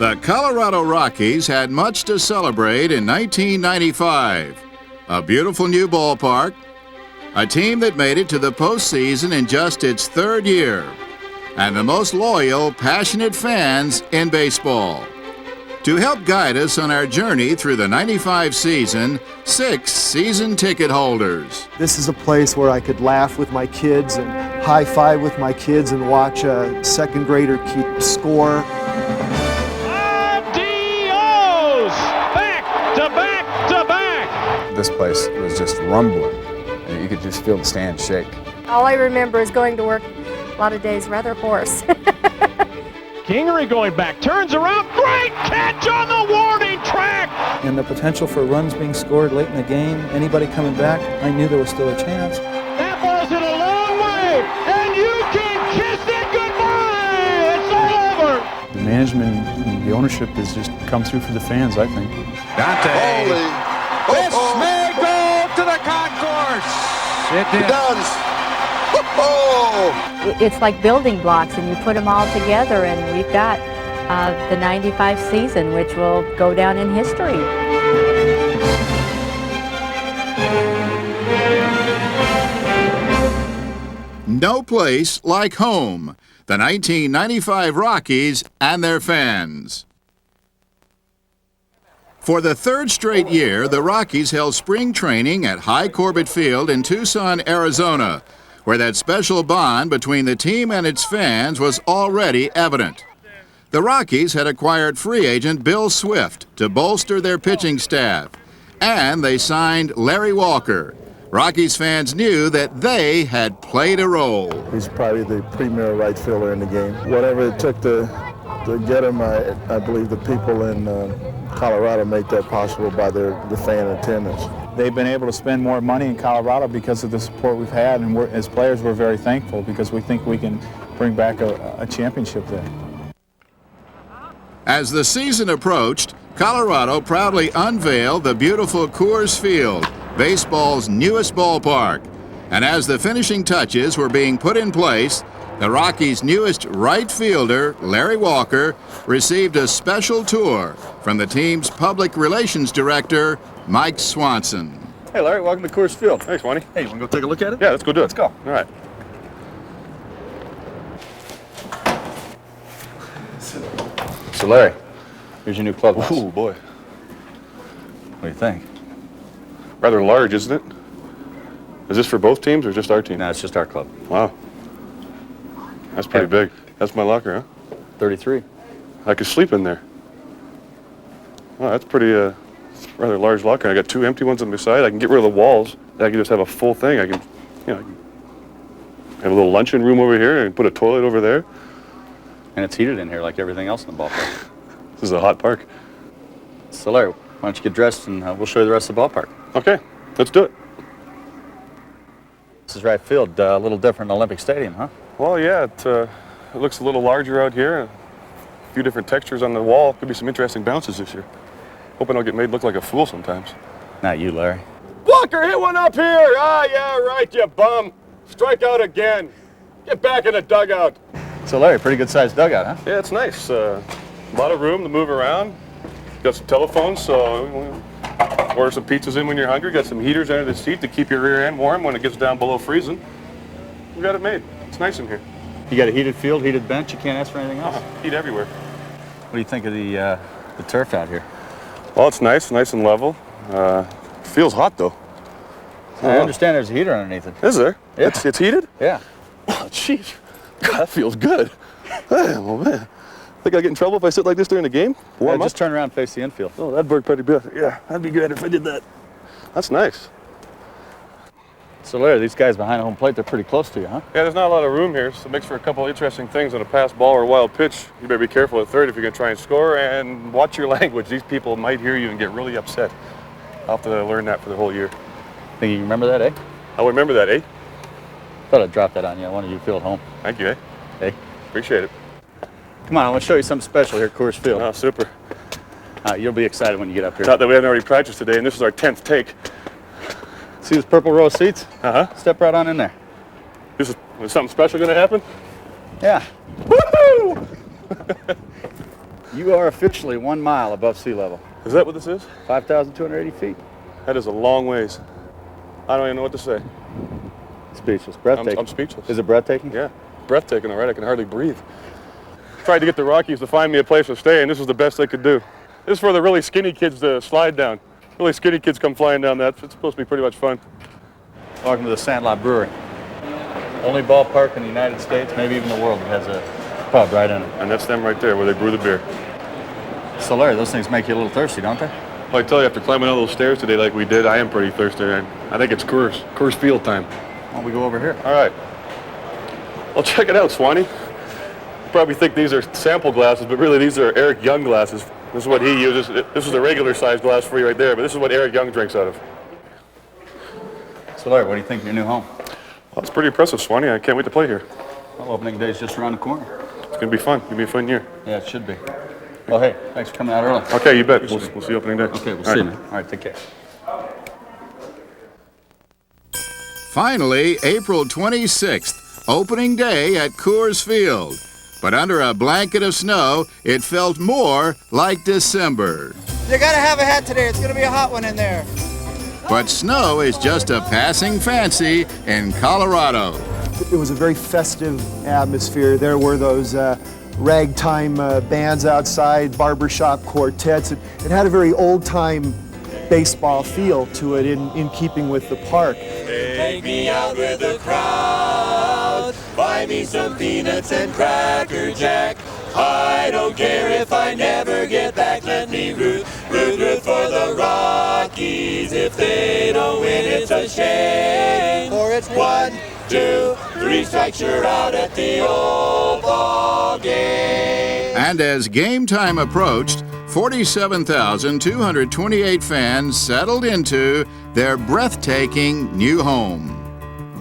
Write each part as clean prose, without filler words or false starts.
The Colorado Rockies had much to celebrate in 1995. A beautiful new ballpark, a team that made it to the postseason in just its third year, and the most loyal, passionate fans in baseball. To help guide us on our journey through the 95 season, 6 season ticket holders. This is a place where I could laugh with my kids and high-five with my kids and watch a second grader keep score. This place was just rumbling, and you could just feel the stand shake. All I remember is going to work a lot of days rather hoarse. Kingery going back, turns around, great catch on the warning track! And the potential for runs being scored late in the game, anybody coming back, I knew there was still a chance. That ball's hit a long way, and you can kiss it goodbye! It's all over! The management and the ownership has just come through for the fans, I think. Dante. This may go to the concourse. It does. It's like building blocks, and you put them all together, and we've got the 95 season, which will go down in history. No place like home. The 1995 Rockies and their fans. For the third straight year, the Rockies held spring training at High Corbett Field in Tucson, Arizona, where that special bond between the team and its fans was already evident. The Rockies had acquired free agent Bill Swift to bolster their pitching staff, and they signed Larry Walker. Rockies fans knew that they had played a role. He's probably the premier right fielder in the game. Whatever it took to get him, I believe the people in Colorado made that possible by the fan attendance. They've been able to spend more money in Colorado because of the support we've had, and as players we're very thankful because we think we can bring back a championship there. As the season approached, Colorado proudly unveiled the beautiful Coors Field, baseball's newest ballpark. And as the finishing touches were being put in place, the Rockies' newest right fielder, Larry Walker, received a special tour from the team's public relations director, Mike Swanson. Hey, Larry, welcome to Coors Field. Thanks, Wani. Hey, you want to go take a look at it? Yeah, let's go do it. Let's go. All right. So, Larry, here's your new clubhouse. Ooh, boy. What do you think? Rather large, isn't it? Is this for both teams or just our team? No, it's just our club. Wow. That's pretty big. That's my locker, huh? 33. I could sleep in there. Wow, that's pretty, it's a rather large locker. I got 2 empty ones on my side. I can get rid of the walls. I can just have a full thing. I can, I can have a little luncheon room over here and put a toilet over there. And it's heated in here like everything else in the ballpark. This is a hot park. So, Larry, why don't you get dressed and we'll show you the rest of the ballpark. Okay, let's do it. This is right field, a little different than Olympic Stadium, huh? Well, yeah, it looks a little larger out here. A few different textures on the wall. Could be some interesting bounces this year. Hoping I'll get made look like a fool sometimes. Not you, Larry. Walker, hit one up here. Ah, yeah, right, you bum. Strike out again. Get back in the dugout. So, Larry, pretty good-sized dugout, huh? Yeah, it's nice. A lot of room to move around. Got some telephones, so order some pizzas in when you're hungry. Got some heaters under the seat to keep your rear end warm when it gets down below freezing. We got it made. It's nice in here. You got a heated field, heated bench. You can't ask for anything else. Heat everywhere. What do you think of the turf out here? Well, it's nice and level. Feels hot though. I understand there's a heater underneath it. Is there? Yeah. It's heated? Yeah. Oh, jeez. God, that feels good. Oh, man. Think I'd get in trouble if I sit like this during the game? Yeah, just turn around and face the infield. Oh, that'd work pretty good. Yeah, that'd be good if I did that. That's nice. So, Larry, these guys behind home plate, they're pretty close to you, huh? Yeah, there's not a lot of room here, so it makes for a couple of interesting things on a pass ball or a wild pitch. You better be careful at third if you're going to try and score, and watch your language. These people might hear you and get really upset. I'll have to learn that for the whole year. Think you can remember that, eh? I'll remember that, eh? Thought I'd drop that on you. I wanted you to feel at home. Thank you, eh? Hey. Appreciate it. Come on, I want to show you something special here at Coors Field. Oh, super. You'll be excited when you get up here. Not that we haven't already practiced today, and this is our 10th take. See this purple row of seats? Uh-huh. Step right on in there. Is something special going to happen? Yeah. Woohoo! You are officially 1 mile above sea level. Is that what this is? 5,280 feet. That is a long ways. I don't even know what to say. Speechless. Breathtaking. I'm speechless. Is it breathtaking? Yeah. Breathtaking, all right. I can hardly breathe. Tried to get the Rockies to find me a place to stay, and this was the best they could do. This is for the really skinny kids to slide down. Really skinny kids come flying down that. It's supposed to be pretty much fun. Welcome to the Sandlot Brewery. Only ballpark in the United States, maybe even the world, that has a pub right in it. And that's them right there where they brew the beer. So Larry, those things make you a little thirsty, don't they? Well, I tell you, after climbing all those stairs today like we did, I am pretty thirsty. I think it's Coors Field time. Why don't we go over here? All right. Well, check it out, Swanee. You probably think these are sample glasses, but really these are Eric Young glasses. This is what he uses. This is a regular size glass for you right there, but this is what Eric Young drinks out of. So Larry, what do you think of your new home? Well, it's pretty impressive, Swanee. I can't wait to play here. Well, opening day's just around the corner. It's going to be fun. It's going to be a fun year. Yeah, it should be. Well, hey, thanks for coming out early. Okay, you bet. We'll see you opening day. Okay, we'll see you, man. All right, take care. Finally, April 26th, opening day at Coors Field. But under a blanket of snow, it felt more like December. You gotta have a hat today. It's gonna be a hot one in there. But snow is just a passing fancy in Colorado. It was a very festive atmosphere. There were those ragtime bands outside, barbershop quartets. It had a very old-time baseball feel to it in keeping with the park. Take me out with the crowd, buy me some peanuts and Cracker Jack. I don't care if I never get back, let me root for the Rockies. If they don't win, it's a shame. For it's 1, 2, 3 strikes, you're out at the old ball game. And as game time approached, 47,228 fans settled into their breathtaking new home.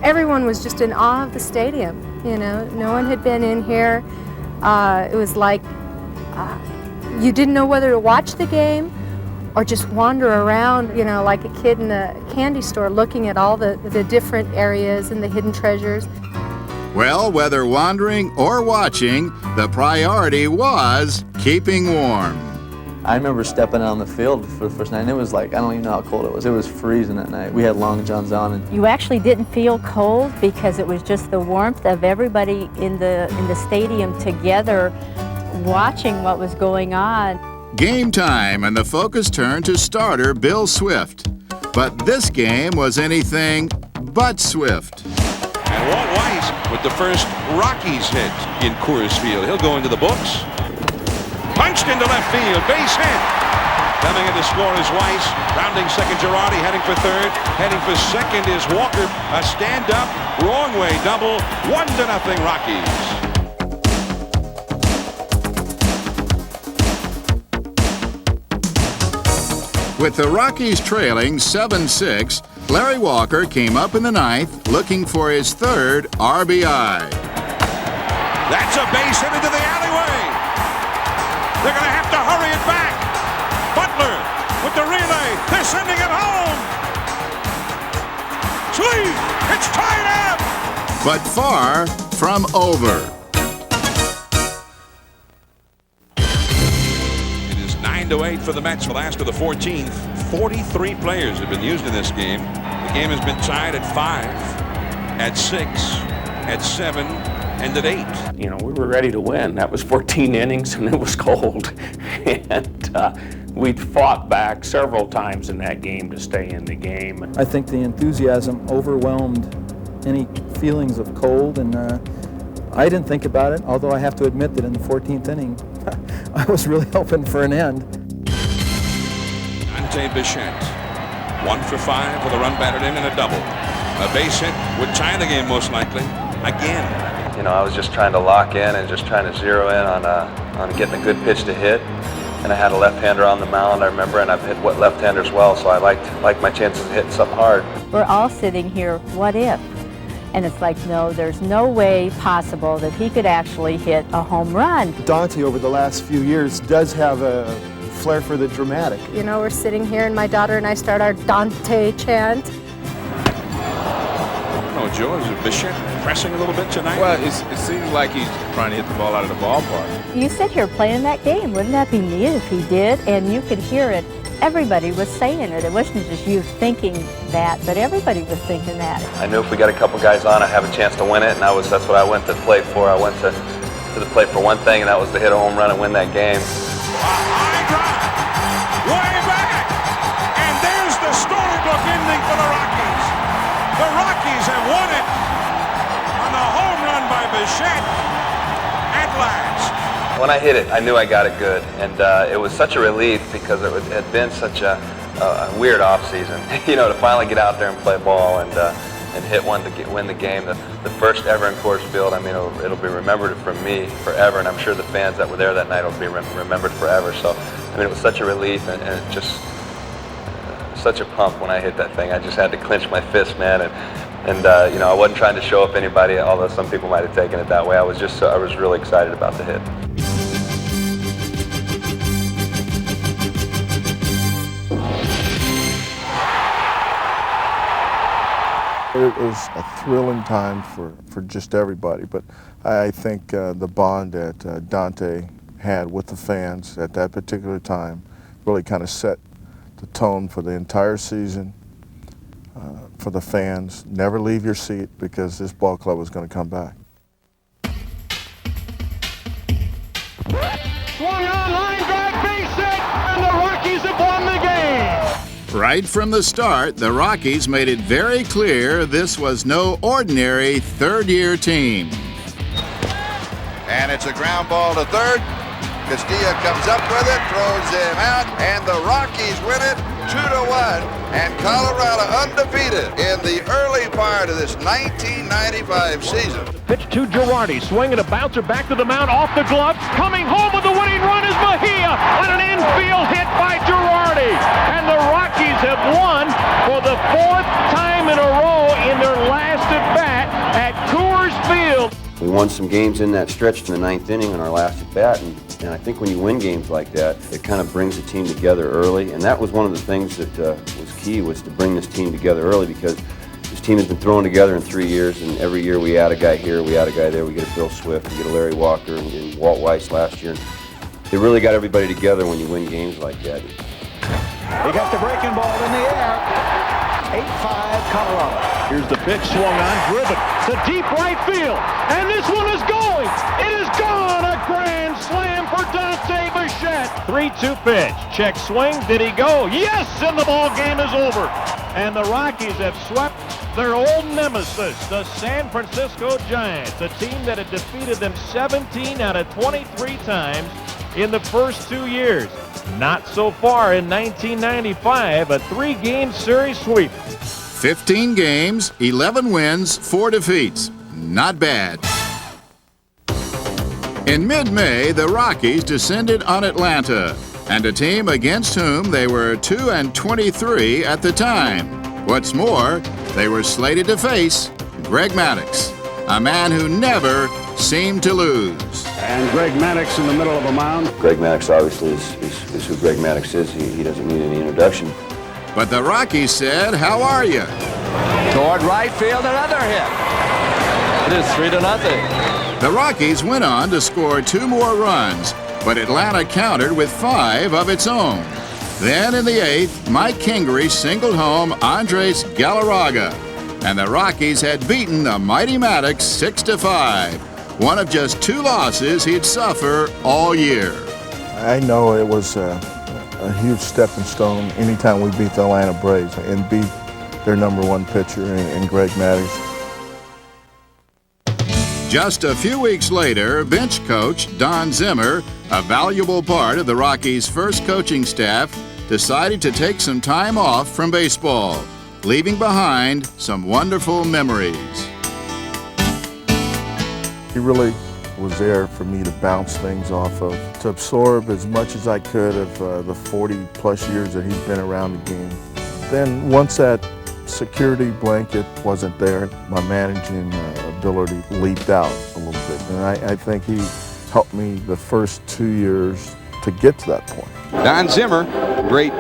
Everyone was just in awe of the stadium. You know, no one had been in here. It was like you didn't know whether to watch the game or just wander around, you know, like a kid in a candy store looking at all the different areas and the hidden treasures. Well, whether wandering or watching, the priority was keeping warm. I remember stepping out on the field for the first night, and it was like, I don't even know how cold it was. It was freezing that night. We had long johns on. And you actually didn't feel cold because it was just the warmth of everybody in the stadium together watching what was going on. Game time, and the focus turned to starter Bill Swift. But this game was anything but swift. And Walt Weiss with the first Rockies hit in Coors Field. He'll go into the books. Punched into left field, base hit. Coming in to score is Weiss. Rounding second, Girardi. Heading for third. Heading for second is Walker. A stand-up, wrong way double. 1-0 Rockies. With the Rockies trailing 7-6, Larry Walker came up in the ninth looking for his third RBI. That's a base hit into the alleyway. They're going to have to hurry it back. Butler with the relay. They're sending it home. Sweet. It's tied up. But far from over. It is 9-8 for the Mets. The last of the 14th. 43 players have been used in this game. The game has been tied at 5, at 6, at 7, and at 8. You know, we were ready to win. That was 14 innings, and it was cold. And we'd fought back several times in that game to stay in the game. I think the enthusiasm overwhelmed any feelings of cold, and I didn't think about it, although I have to admit that in the 14th inning, I was really hoping for an end. Dante Bichette, 1 for 5 with a run batted in and a double. A base hit would tie the game most likely again. You know, I was just trying to lock in and just trying to zero in on getting a good pitch to hit. And I had a left-hander on the mound, I remember, and I've hit left-hander as well, so I liked my chances of hitting something hard. We're all sitting here, what if? And it's like, no, there's no way possible that he could actually hit a home run. Dante, over the last few years, does have a flair for the dramatic. You know, we're sitting here and my daughter and I start our Dante chant. Oh, Joe? Is Bichette pressing a little bit tonight? Well, it seems like he's trying to hit the ball out of the ballpark. You sit here playing that game. Wouldn't that be neat if he did? And you could hear it. Everybody was saying it. It wasn't just you thinking that, but everybody was thinking that. I knew if we got a couple guys on, I'd have a chance to win it, and that's what I went to play for. I went to the plate for one thing, and that was to hit a home run and win that game. Way back! And there's the storybook ending for the Rockies. The Rockies have won it on a home run by Bichette at last. When I hit it, I knew I got it good, and it was such a relief because it had been such a weird off-season. You know, to finally get out there and play ball and hit one to win the game, the first ever in Coors Field. I mean, it'll be remembered from me forever, and I'm sure the fans that were there that night will be remembered forever. So, I mean, it was such a relief and it just such a pump when I hit that thing. I just had to clench my fist, man, and you know, I wasn't trying to show up anybody, although some people might have taken it that way. I was really excited about the hit. It was a thrilling time for just everybody, but I think the bond that Dante had with the fans at that particular time really kind of set the tone for the entire season, for the fans. Never leave your seat because this ball club was going to come back. Swung on, line drive, base hit, and the Rockies have won the game. Right from the start, the Rockies made it very clear this was no ordinary third-year team. And it's a ground ball to third. Castilla comes up with it, throws him out, and the Rockies win it 2-1. And Colorado undefeated in the early part of this 1995 season. Pitch to Girardi, swinging a bouncer back to the mound, off the glove. Coming home with the winning run is Mejia on an infield hit by Girardi. And the Rockies have won for the fourth time in a row in their last at-bat at Coors Field. We won some games in that stretch in the ninth inning on our last at-bat, and I think when you win games like that, it kind of brings the team together early, and that was one of the things that was key, was to bring this team together early, because this team has been thrown together in 3 years, and every year we add a guy here, we add a guy there, we get a Bill Swift, we get a Larry Walker, and Walt Weiss last year. They really got everybody together when you win games like that. He got the breaking ball in the air. 8-5 Colorado. Here's the pitch, swung on, driven to deep right field, and this one is going. It is gone. A grand slam for Dante Bichette. 3-2 pitch. Check swing. Did he go? Yes, and the ball game is over. And the Rockies have swept their old nemesis, the San Francisco Giants, a team that had defeated them 17 out of 23 times in the first 2 years. Not so far in 1995, a 3-game series sweep. 15 games, 11 wins, 4 defeats. Not bad. In mid-May, the Rockies descended on Atlanta, and a team against whom they were 2-23 at the time. What's more, they were slated to face Greg Maddux, a man who never seemed to lose. And Greg Maddux in the middle of a mound. Greg Maddux obviously is who Greg Maddux is. He doesn't need any introduction. But the Rockies said, "How are you?" Toward right field, another hit. It is 3-0. The Rockies went on to score 2 more runs, but Atlanta countered with 5 of its own. Then in the 8th, Mike Kingery singled home Andres Galarraga, and the Rockies had beaten the mighty Maddux 6-5, one of just 2 losses he'd suffer all year. I know it was a huge stepping stone anytime we beat the Atlanta Braves and beat their #1 pitcher in Greg Maddux. Just a few weeks later, bench coach Don Zimmer, a valuable part of the Rockies' first coaching staff, decided to take some time off from baseball, leaving behind some wonderful memories. He really was there for me to bounce things off of, to absorb as much as I could of the 40-plus years that he's been around the game. Then once that security blanket wasn't there, my managing ability leaped out a little bit. And I think he helped me the first 2 years to get to that point. Don Zimmer, great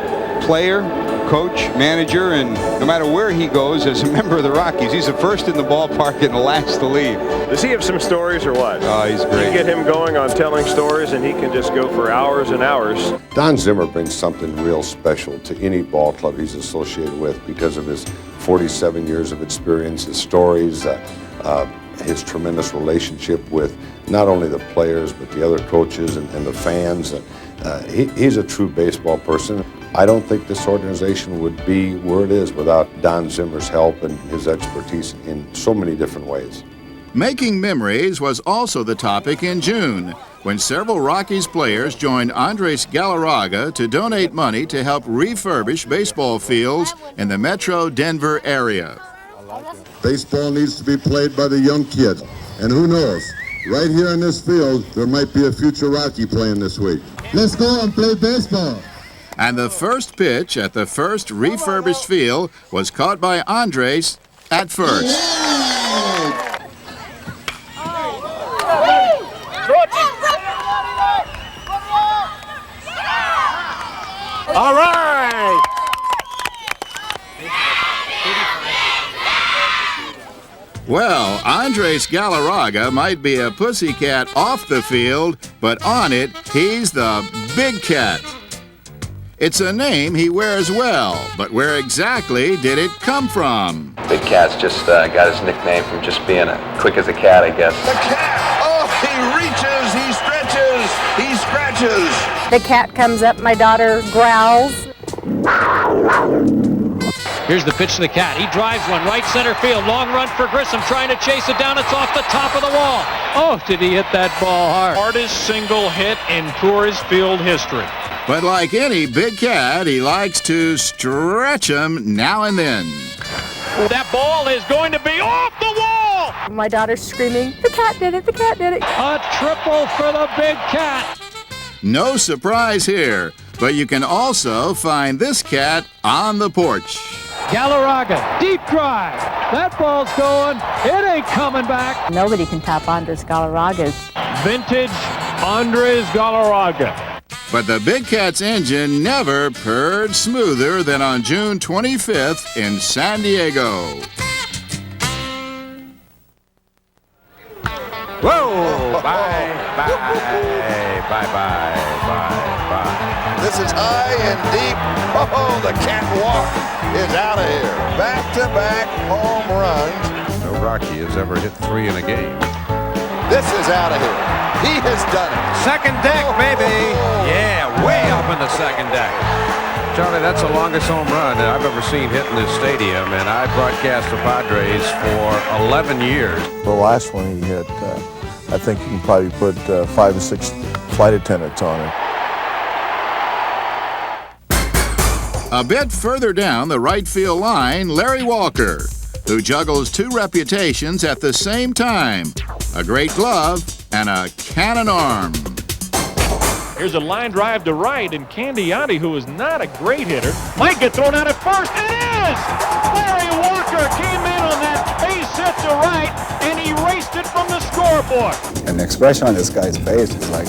player, coach, manager, and no matter where he goes as a member of the Rockies, he's the first in the ballpark and the last to leave. Does he have some stories or what? Oh, he's great. You get him going on telling stories and he can just go for hours and hours. Don Zimmer brings something real special to any ball club he's associated with because of his 47 years of experience, his stories, his tremendous relationship with not only the players but the other coaches and the fans. He's a true baseball person. I don't think this organization would be where it is without Don Zimmer's help and his expertise in so many different ways. Making memories was also the topic in June, when several Rockies players joined Andres Galarraga to donate money to help refurbish baseball fields in the metro Denver area. Baseball needs to be played by the young kids. And who knows, right here in this field, there might be a future Rocky playing this week. Let's go and play baseball. And the first pitch at the first refurbished field was caught by Andres at first. All right! Well, Andres Galarraga might be a pussycat off the field, but on it, he's the Big Cat. It's a name he wears well, but where exactly did it come from? Big Cat's just got his nickname from just being quick as a cat, I guess. The cat! Oh, he reaches, he stretches, he scratches. The cat comes up, my daughter growls. Here's the pitch to the cat. He drives one right center field. Long run for Grissom, trying to chase it down. It's off the top of the wall. Oh, did he hit that ball hard? Hardest single hit in Coors Field history. But like any big cat, he likes to stretch him now and then. That ball is going to be off the wall! My daughter's screaming, the cat did it, the cat did it. A triple for the Big Cat. No surprise here, but you can also find this cat on the porch. Galarraga, deep drive. That ball's going. It ain't coming back. Nobody can top Andres Galarraga's. Vintage Andres Galarraga. But the Big Cat's engine never purred smoother than on June 25th in San Diego. Whoa! Bye, bye, bye, bye, bye, bye. This is high and deep. Oh, the catwalk is out of here. Back-to-back home runs. No Rocky has ever hit 3 in a game. This is out of here. He has done it. Second deck, baby. Yeah, way up in the second deck. Charlie, that's the longest home run that I've ever seen hit in this stadium, and I broadcast the Padres for 11 years. The last one he hit, I think you can probably put 5 or 6 flight attendants on it. A bit further down the right field line, Larry Walker, who juggles 2 reputations at the same time, a great glove and a cannon arm. Here's a line drive to right, and Candiati, who is not a great hitter, might get thrown out at first. It is! Larry Walker came in on that base hit to right and erased it from the scoreboard. And the expression on this guy's face is like,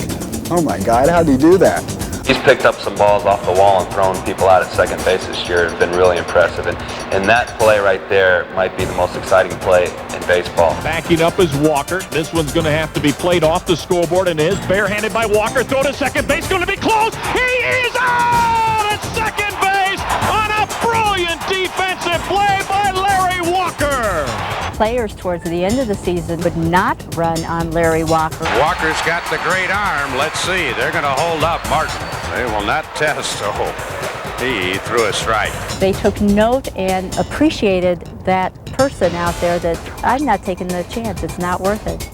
oh my God, how'd he do that? He's picked up some balls off the wall and thrown people out at second base this year. It's been really impressive. And that play right there might be the most exciting play in baseball. Backing up is Walker. This one's going to have to be played off the scoreboard and is barehanded by Walker. Throw to second base. Going to be close. He is out at second base on a brilliant defensive play by Larry Walker. Players towards the end of the season would not run on Larry Walker. Walker's got the great arm. Let's see. They're going to hold up Martin. They will not test, so he threw a strike. They took note and appreciated that person out there that I'm not taking the chance. It's not worth it.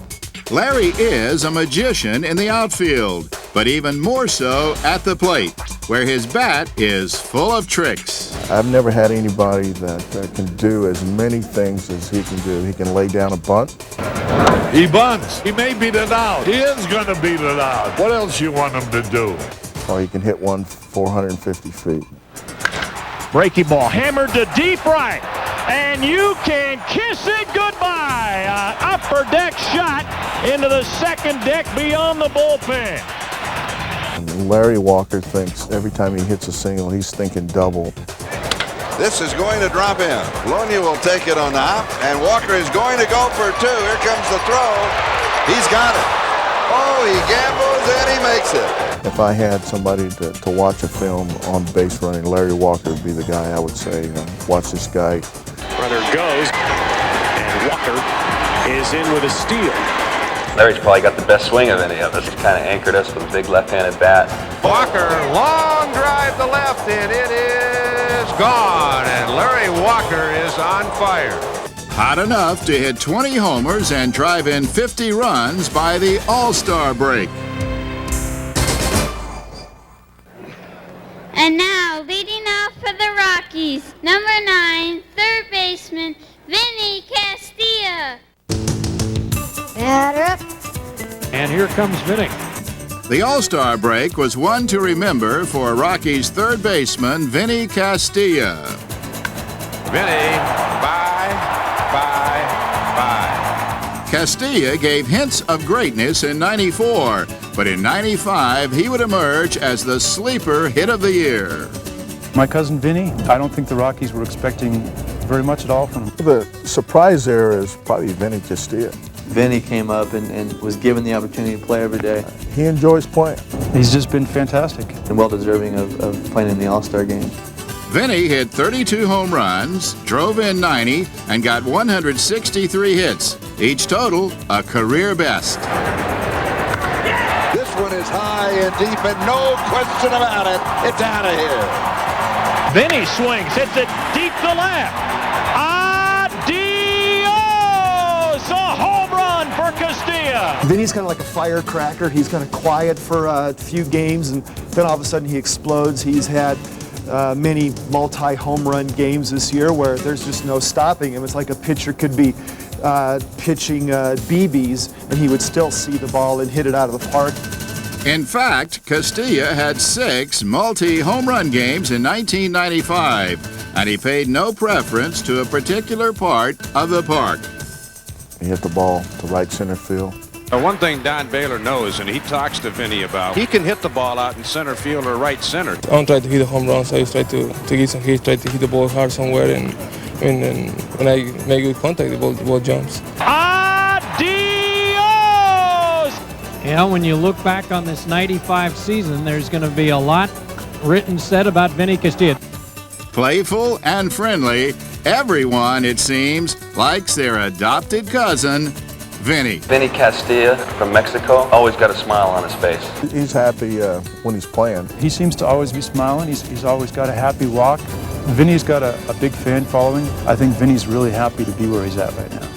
Larry is a magician in the outfield, but even more so at the plate, where his bat is full of tricks. I've never had anybody that can do as many things as he can do. He can lay down a bunt. He bunts. He may beat it out. He is going to beat it out. What else you want him to do? Or he can hit one 450 feet. Breaking ball hammered to deep right, and you can kiss it goodbye. Upper deck shot into the second deck beyond the bullpen. And Larry Walker thinks every time he hits a single, he's thinking double. This is going to drop in. Lonia will take it on the hop, and Walker is going to go for two. Here comes the throw. He's got it. Oh, he gambles and he makes it. If I had somebody to watch a film on base running, Larry Walker would be the guy I would say, watch this guy. Runner goes, and Walker is in with a steal. Larry's probably got the best swing of any of us. He's kind of anchored us with a big left-handed bat. Walker, long drive to left, and it is gone. And Larry Walker is on fire. Hot enough to hit 20 homers and drive in 50 runs by the All-Star break. And now, leading off for the Rockies, number 9, third baseman, Vinny Castilla. Batter up. And here comes Vinny. The All-Star break was one to remember for Rockies third baseman Vinny Castilla. Vinny, bye. Castilla gave hints of greatness in '94, but in '95 he would emerge as the sleeper hit of the year. My cousin Vinny, I don't think the Rockies were expecting very much at all from him. The surprise there is probably Vinny Castilla. Vinny came up and was given the opportunity to play every day. He enjoys playing. He's just been fantastic. And well deserving of playing in the All-Star game. Vinny hit 32 home runs, drove in 90, and got 163 hits. Each total, a career best. This one is high and deep, and no question about it. It's out of here. Vinny swings, hits it deep to left. Adios! A home run for Castilla. Vinny's kind of like a firecracker. He's kind of quiet for a few games, and then all of a sudden he explodes. He's had many multi-home run games this year where there's just no stopping him. It's like a pitcher could be pitching BBs, and he would still see the ball and hit it out of the park. In fact, Castilla had 6 multi-home run games in 1995, and he paid no preference to a particular part of the park. He hit the ball to right center field. One thing Don Baylor knows, and he talks to Vinny about, he can hit the ball out in center field or right center. I don't try to hit a home run, so I just try to get some hits, try to hit the ball hard somewhere, and when I make good contact, the ball jumps. Adios! Yeah, when you look back on this 95 season, there's going to be a lot written said about Vinny Castilla. Playful and friendly, everyone, it seems, likes their adopted cousin, Vinny. Vinny Castilla from Mexico, always got a smile on his face. He's happy when he's playing. He seems to always be smiling. He's always got a happy walk. Vinny's got a big fan following. I think Vinny's really happy to be where he's at right now.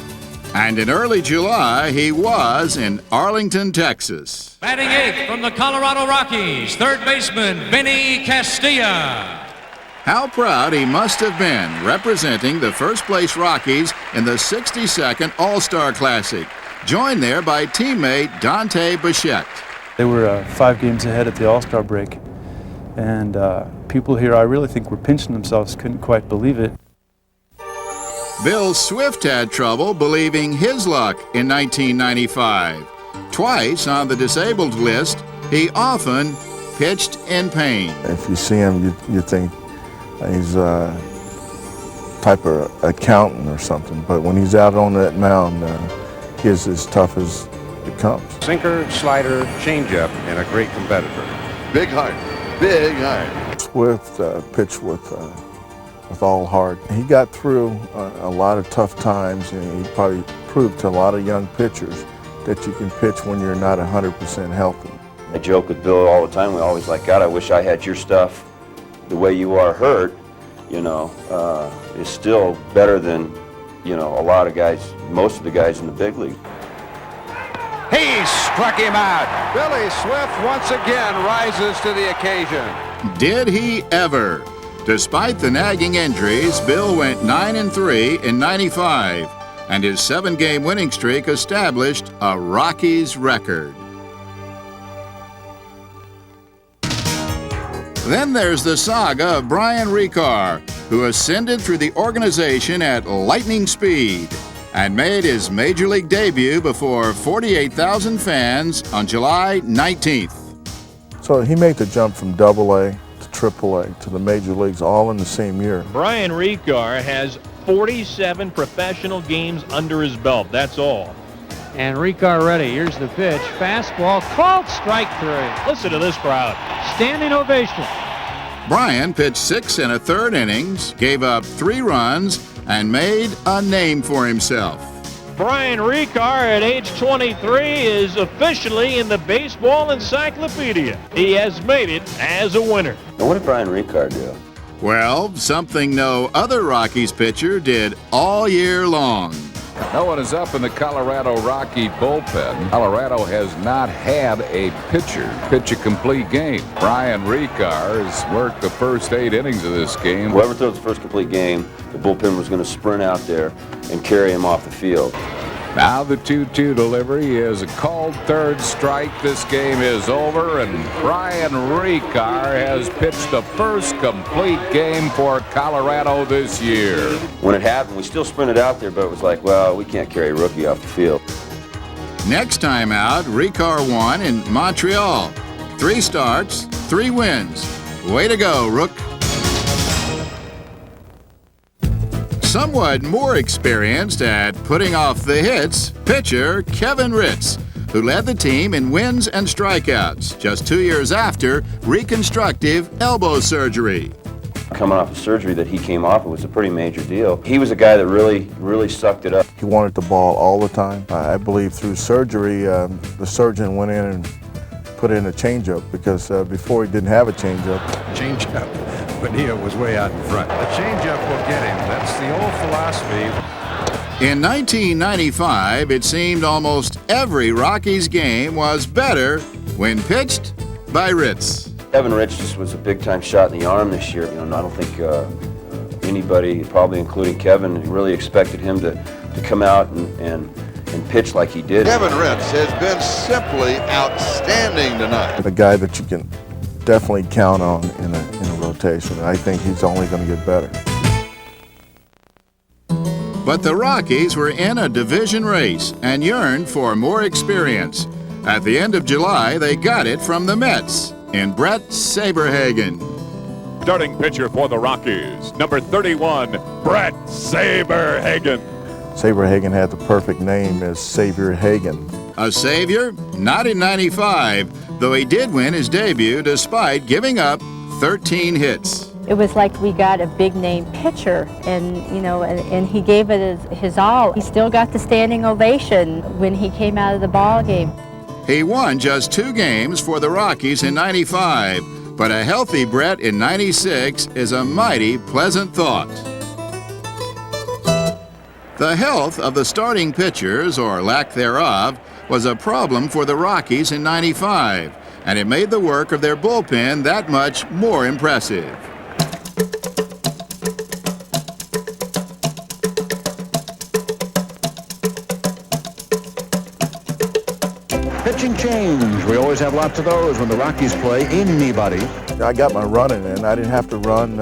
And in early July, he was in Arlington, Texas. Batting 8th from the Colorado Rockies, third baseman Vinny Castilla. How proud he must have been representing the first-place Rockies in the 62nd All-Star Classic, joined there by teammate Dante Bichette. They were 5 games ahead at the All-Star break, and people here, I really think, were pinching themselves, couldn't quite believe it. Bill Swift had trouble believing his luck in 1995. Twice on the disabled list, he often pitched in pain. If you see him, you think he's a type of accountant or something, but when he's out on that mound, he's as tough as it comes. Sinker, slider, changeup, and a great competitor. Big heart, big heart. Swift pitched with all heart. He got through a lot of tough times, and he probably proved to a lot of young pitchers that you can pitch when you're not 100% healthy. I joke with Bill all the time. We always like, God, I wish I had your stuff. The way you are hurt, is still better than, a lot of guys, most of the guys in the big league. He struck him out. Billy Swift once again rises to the occasion. Did he ever? Despite the nagging injuries, Bill went 9-3 in 95, and his 7-game winning streak established a Rockies record. Then there's the saga of Brian Ricard, who ascended through the organization at lightning speed and made his Major League debut before 48,000 fans on July 19th. So he made the jump from Double-A AAA to the major leagues all in the same year. Brian Ricard has 47 professional games under his belt. That's all. And Ricard ready. Here's the pitch. Fastball called strike 3. Listen to this crowd. Standing ovation. Brian pitched 6 1/3 innings, gave up 3 runs, and made a name for himself. Brian Ricard at age 23 is officially in the baseball encyclopedia. He has made it as a winner. Now, what did Brian Ricard do? Well, something no other Rockies pitcher did all year long. No one is up in the Colorado Rocky bullpen. Colorado has not had a pitcher pitch a complete game. Brian Ricard has worked the first 8 innings of this game. Whoever throws the first complete game, the bullpen was going to sprint out there and carry him off the field. Now the 2-2 delivery is a called third strike. This game is over, and Brian Ricard has pitched the first complete game for Colorado this year. When it happened, we still sprinted out there, but it was like, well, we can't carry a rookie off the field. Next time out, Ricard won in Montreal. 3 starts, 3 wins. Way to go, Rook. Somewhat more experienced at putting off the hits, pitcher Kevin Ritz, who led the team in wins and strikeouts just 2 years after reconstructive elbow surgery. Coming off of surgery that he came off, it was a pretty major deal. He was a guy that really sucked it up. He wanted the ball all the time. I believe through surgery, the surgeon went in and put in a changeup because before he didn't have a changeup. Changeup. Bonilla was way out in front. The changeup will get him. That's the old philosophy. In 1995, it seemed almost every Rockies game was better when pitched by Ritz. Kevin Ritz just was a big-time shot in the arm this year. I don't think anybody, probably including Kevin, really expected him to come out and pitch like he did. Kevin Ritz has been simply outstanding tonight. A guy that you can definitely count on in a rotation. I think he's only going to get better. But the Rockies were in a division race and yearned for more experience. At the end of July, they got it from the Mets in Brett Saberhagen. Starting pitcher for the Rockies, number 31, Brett Saberhagen. Saberhagen had the perfect name as Savior Hagen. A savior? Not in 95, though he did win his debut despite giving up 13 hits. It was like we got a big name pitcher, and and he gave it his all. He still got the standing ovation when he came out of the ball game. He won just 2 games for the Rockies in 95, but a healthy Brett in 96 is a mighty pleasant thought. The health of the starting pitchers, or lack thereof, was a problem for the Rockies in 95, and it made the work of their bullpen that much more impressive. Pitching change. We always have lots of those when the Rockies play anybody. I got my running in. I didn't have to run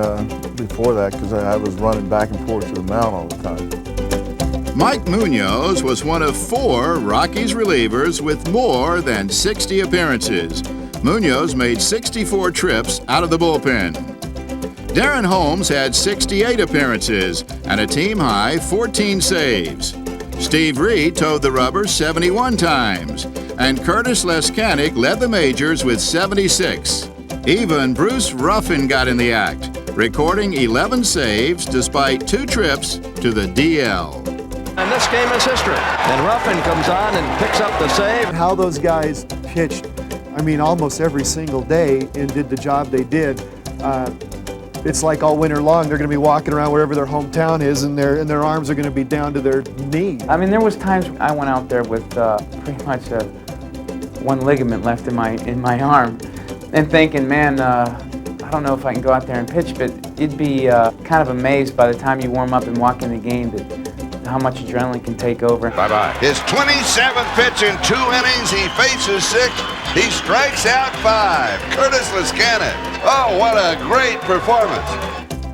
before that because I was running back and forth to the mound all the time. Mike Munoz was one of 4 Rockies relievers with more than 60 appearances. Munoz made 64 trips out of the bullpen. Darren Holmes had 68 appearances and a team-high 14 saves. Steve Reed towed the rubber 71 times, and Curtis Leskanik led the majors with 76. Even Bruce Ruffin got in the act, recording 11 saves despite 2 trips to the DL. And this game is history. And Ruffin comes on and picks up the save. How those guys pitched, almost every single day and did the job they did. It's like all winter long, they're going to be walking around wherever their hometown is, and their arms are going to be down to their knees. There was times I went out there with pretty much one ligament left in my arm, and thinking, man, I don't know if I can go out there and pitch, but you'd be kind of amazed by the time you warm up and walk in the game how much adrenaline can take over. Bye-bye. His 27th pitch in 2 innings. He faces 6. He strikes out 5. Curtis Leskanik. Oh, what a great performance.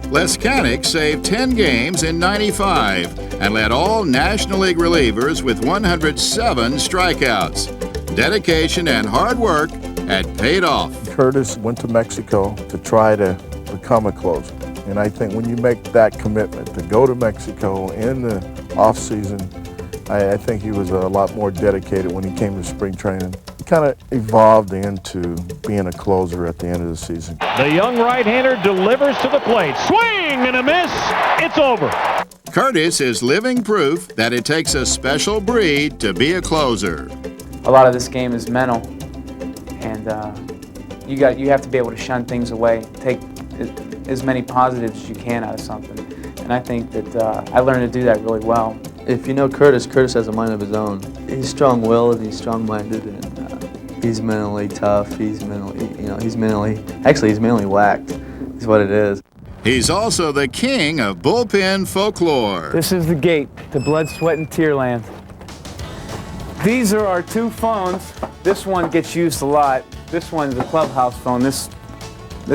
Leskanik saved 10 games in 95 and led all National League relievers with 107 strikeouts. Dedication and hard work had paid off. Curtis went to Mexico to try to become a closer. And I think when you make that commitment to go to Mexico in the off season, I think he was a lot more dedicated when he came to spring training. He kind of evolved into being a closer at the end of the season. The young right-hander delivers to the plate. Swing and a miss. It's over. Curtis is living proof that it takes a special breed to be a closer. A lot of this game is mental, and you have to be able to shun things away, take as many positives as you can out of something. And I think that I learned to do that really well. If you know Curtis, Curtis has a mind of his own. He's strong-willed, he's strong-minded, and he's mentally tough. He's mentally, he's mentally whacked, is what it is. He's also the king of bullpen folklore. This is the gate to blood, sweat, and tear land. These are our two phones. This one gets used a lot. This one's a clubhouse phone. This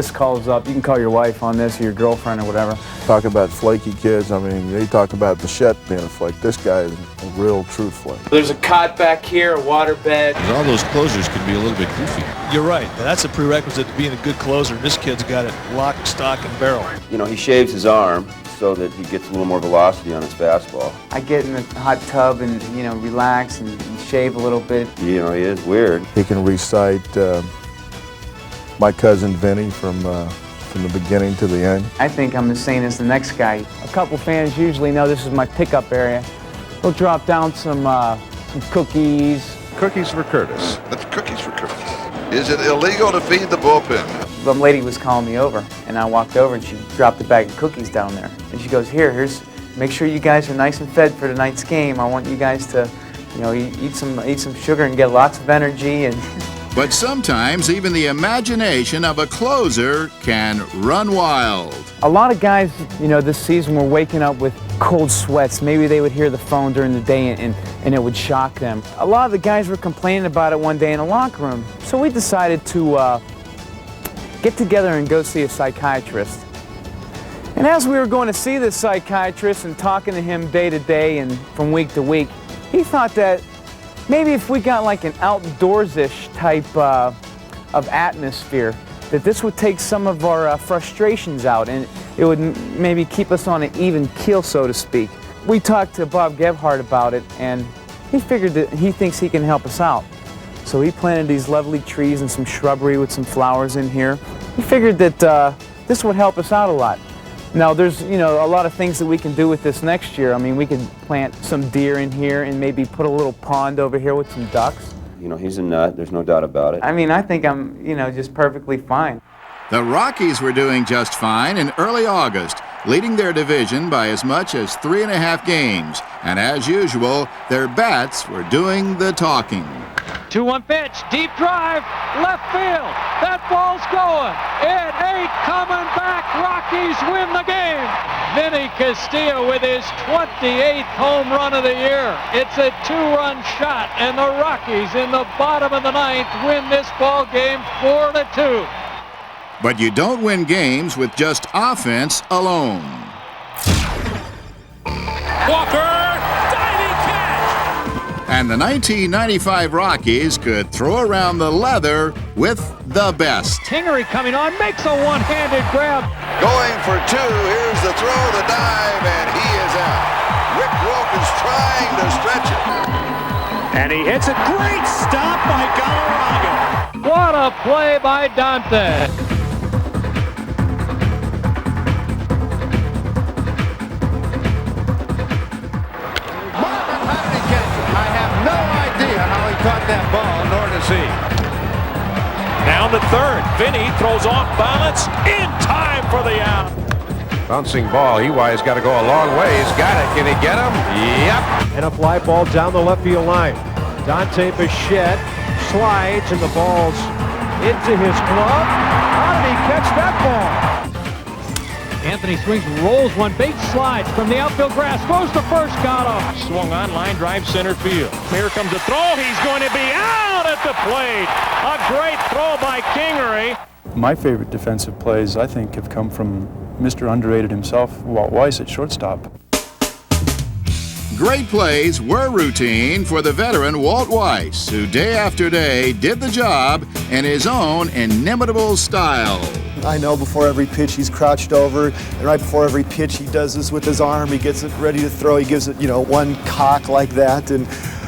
calls up. You can call your wife on this or your girlfriend or whatever. Talk about flaky kids. I mean, they talk about Bichette being a flake. This guy is a real true flake. There's a cot back here, a water bed. All those closers can be a little bit goofy. You're right. That's a prerequisite to being a good closer. This kid's got it lock, stock, and barrel. He shaves his arm so that he gets a little more velocity on his fastball. I get in the hot tub and, relax and shave a little bit. He is weird. He can recite My Cousin Vinny from the beginning to the end. I think I'm the same as the next guy. A couple fans usually know this is my pickup area. We'll drop down some cookies. Cookies for Curtis. That's cookies for Curtis. Is it illegal to feed the bullpen? The lady was calling me over, and I walked over, and she dropped a bag of cookies down there. And she goes, here's, make sure you guys are nice and fed for tonight's game. I want you guys to, eat some sugar and get lots of energy. And But sometimes even the imagination of a closer can run wild. A lot of guys, this season were waking up with cold sweats. Maybe they would hear the phone during the day and it would shock them. A lot of the guys were complaining about it one day in the locker room. So we decided to get together and go see a psychiatrist. And as we were going to see this psychiatrist and talking to him day to day and from week to week, he thought that maybe if we got like an outdoors-ish type of atmosphere, that this would take some of our frustrations out and it would maybe keep us on an even keel, so to speak. We talked to Bob Gebhardt about it, and he figured that he thinks he can help us out. So he planted these lovely trees and some shrubbery with some flowers in here. He figured that this would help us out a lot. Now there's, a lot of things that we can do with this next year. I mean, we can plant some deer in here and maybe put a little pond over here with some ducks. He's a nut, there's no doubt about it. I mean, I think I'm, just perfectly fine. The Rockies were doing just fine in early August, leading their division by as much as 3.5 games. And as usual, their bats were doing the talking. 2-1 pitch, deep drive, left field. That ball's going. It ain't coming back. Rockies win the game. Vinny Castillo with his 28th home run of the year. It's a 2-run shot, and the Rockies in the bottom of the ninth win this ball game 4-2. But you don't win games with just offense alone. Walker, diving catch! And the 1995 Rockies could throw around the leather with the best. Kingery coming on, makes a one-handed grab. Going for two, here's the throw, the dive, and he is out. Rick Wilkins trying to stretch it. And he hits a great stop by Galarraga. What a play by Dante. Caught that ball, nor does he. Down to third. Vinny throws off balance in time for the out. Bouncing ball. Ewy's got to go a long way. He's got it. Can he get him? Yep. And a fly ball down the left field line. Dante Bichette slides and the ball's into his glove. How did he catch that ball? Anthony swings, rolls one, big slides from the outfield grass, goes to first, got him. Swung on, line drive, center field. Here comes a throw, he's going to be out at the plate. A great throw by Kingery. My favorite defensive plays, I think, have come from Mr. Underrated himself, Walt Weiss at shortstop. great plays were routine for the veteran Walt Weiss, who day after day did the job in his own inimitable style. I know before every pitch he's crouched over, and right before every pitch he does this with his arm. He gets it ready to throw. He gives it, one cock like that. And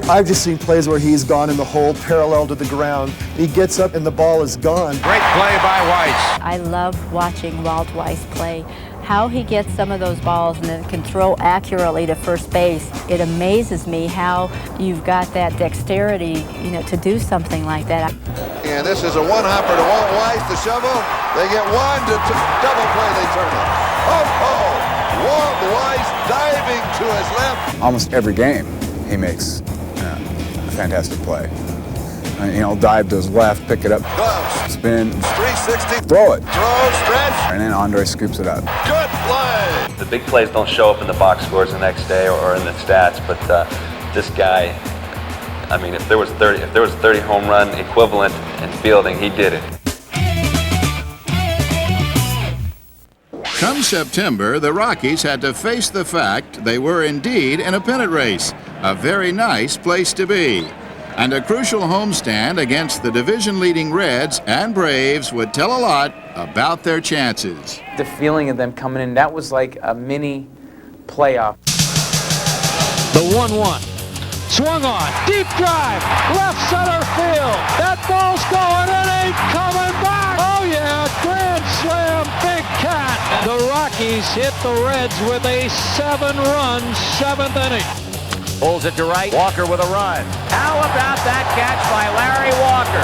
I've just seen plays where he's gone in the hole parallel to the ground. He gets up and the ball is gone. Great play by Weiss. I love watching Walt Weiss play. How he gets some of those balls and then can throw accurately to first base. It amazes me how you've got that dexterity, to do something like that. And this is a one-hopper to Walt Weiss, the shovel. They get one to double play, they turn it. Oh! Walt Weiss diving to his left. Almost every game he makes a fantastic play. Dive to his left, pick it up, gloves, spin, 360, throw it, throw, stretch, and then Andre scoops it up. Good play. The big plays don't show up in the box scores the next day or in the stats, but this guy, if there was 30 home run equivalent in fielding, he did it. Come September, the Rockies had to face the fact they were indeed in a pennant race, a very nice place to be. And a crucial homestand against the division-leading Reds and Braves would tell a lot about their chances. The feeling of them coming in, that was like a mini playoff. The 1-1. Swung on. Deep drive. Left center field. That ball's going. It ain't coming back. Oh, yeah. Grand slam. Big cat. The Rockies hit the Reds with a 7-run 7th inning. Pulls it to right. Walker with a run. How about that catch by Larry Walker?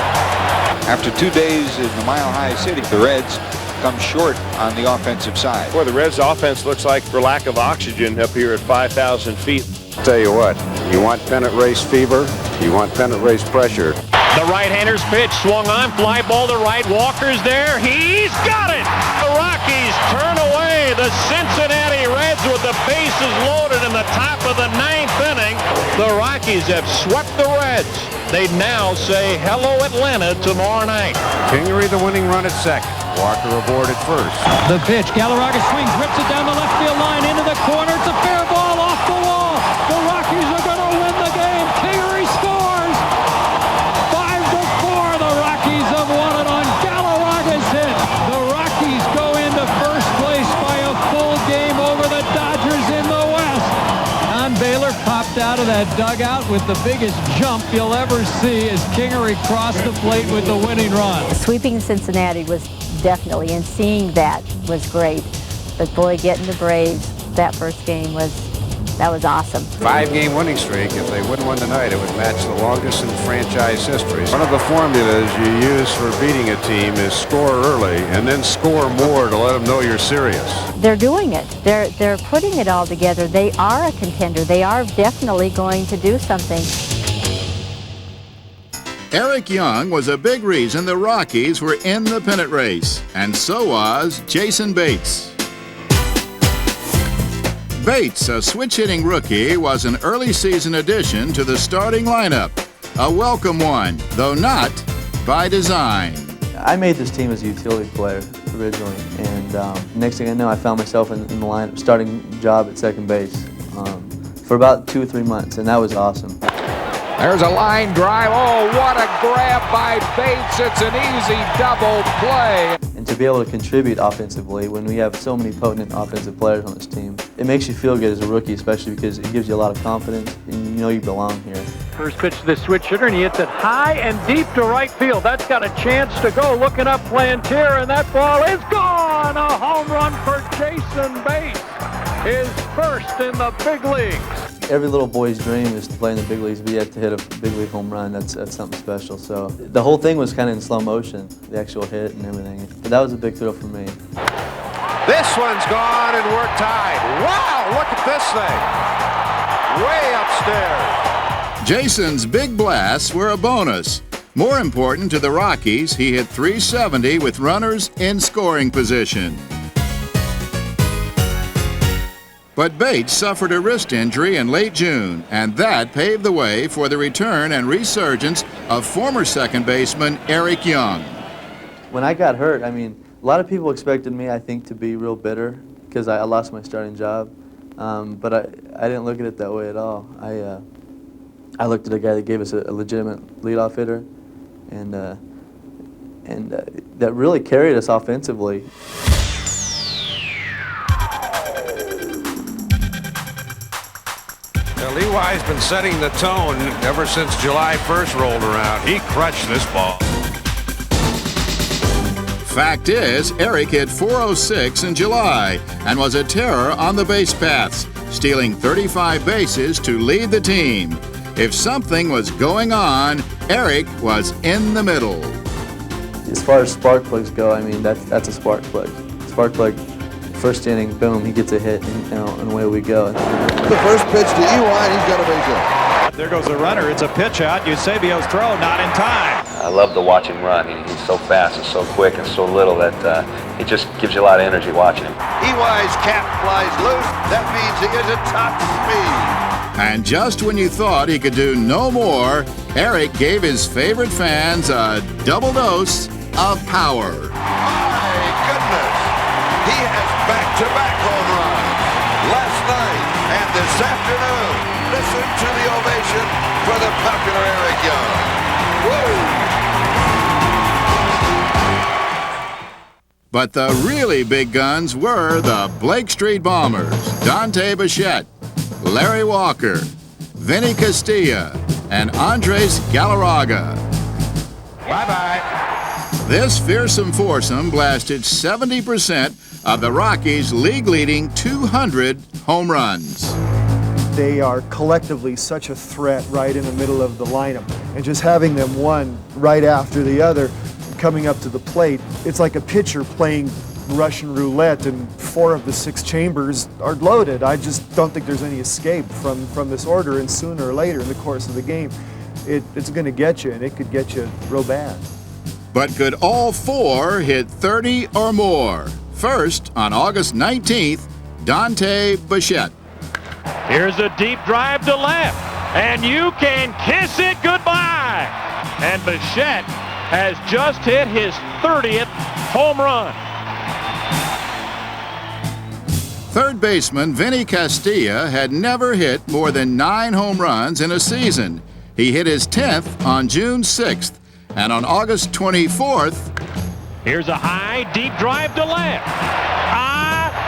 After 2 days in the Mile High City, the Reds come short on the offensive side. Boy, the Reds' offense looks like for lack of oxygen up here at 5,000 feet. Tell you what, you want pennant race fever, you want pennant race pressure. The right-hander's pitch swung on, fly ball to right. Walker's there. He's got it. The Rockies turn away the Cincinnati Reds with the bases loaded in the top of the 9th inning. The Rockies have swept the Reds. They now say hello Atlanta tomorrow night. Kingery the winning run at second. Walker aboard at first. The pitch. Galarraga swings, rips it down the left field line into the corner. It's a fair ball off the wall. The Rockies are going to win the game. Kingery scores. 5-4. The Rockies have won it on Galarraga's hit. The Rockies go into first place by a full game over the Dodgers in the West. Don Baylor popped out of that dugout with the biggest jump you'll ever see as Kingery crossed the plate with the winning run. Sweeping Cincinnati was definitely, and seeing that was great. But boy, getting the Braves, that first game was awesome. 5-game winning streak. If they win one tonight, it would match the longest in franchise history. One of the formulas you use for beating a team is score early and then score more to let them know you're serious. They're doing it. They're putting it all together. They are a contender. They are definitely going to do something. Eric Young was a big reason the Rockies were in the pennant race, and so was Jason Bates. Bates, a switch-hitting rookie, was an early season addition to the starting lineup. A welcome one, though not by design. I made this team as a utility player originally, and next thing I know, I found myself in the lineup, starting job at second base for about 2 or 3 months, and that was awesome. There's a line drive. Oh, what a grab by Bates. It's an easy double play. And to be able to contribute offensively when we have so many potent offensive players on this team, it makes you feel good as a rookie, especially because it gives you a lot of confidence and you know you belong here. First pitch to the switch hitter, and he hits it high and deep to right field. That's got a chance to go. Looking up Plantier, and that ball is gone. A home run for Jason Bates. His first in the big leagues. Every little boy's dream is to play in the big leagues, but you have to hit a big league home run. That's something special. So the whole thing was kind of in slow motion, the actual hit and everything. But that was a big thrill for me. This one's gone and we're tied. Wow, look at this thing. Way upstairs. Jason's big blasts were a bonus. More important to the Rockies, he hit .370 with runners in scoring position. But Bates suffered a wrist injury in late June, and that paved the way for the return and resurgence of former second baseman Eric Young. When I got hurt, a lot of people expected me, I think, to be real bitter because I lost my starting job. But I didn't look at it that way at all. I looked at a guy that gave us a legitimate leadoff hitter, and that really carried us offensively. Now, Lewi's been setting the tone ever since July 1st rolled around. He crushed this ball. Fact is, Eric hit .406 in July and was a terror on the base paths, stealing 35 bases to lead the team. If something was going on, Eric was in the middle. As far as spark plugs go, I mean, that's a spark plug. Spark plug, first inning, boom, he gets a hit, and away we go. The first pitch to EY, he's got a base hit. There goes the runner. It's a pitch out. Eusebio's throw not in time. I love to watch him run. He's so fast and so quick and so little that it just gives you a lot of energy watching him. EY's cap flies loose. That means he is at top speed. And just when you thought he could do no more, Eric gave his favorite fans a double dose of power. My goodness. He has back-to-back home runs. Last night and this afternoon. Listen to the ovation for the popular Eric Young. Woo! But the really big guns were the Blake Street Bombers, Dante Bichette, Larry Walker, Vinny Castilla, and Andres Galarraga. Bye-bye. This fearsome foursome blasted 70% of the Rockies' league-leading 200 home runs. They are collectively such a threat right in the middle of the lineup. And just having them one right after the other coming up to the plate, it's like a pitcher playing Russian roulette and 4 of the 6 chambers are loaded. I just don't think there's any escape from this order, and sooner or later in the course of the game, it's going to get you, and it could get you real bad. But could all 4 hit 30 or more? First, on August 19th, Dante Bichette. Here's a deep drive to left, and you can kiss it goodbye. And Bichette has just hit his 30th home run. Third baseman Vinny Castilla had never hit more than 9 home runs in a season. He hit his 10th on June 6th, and on August 24th... Here's a high, deep drive to left.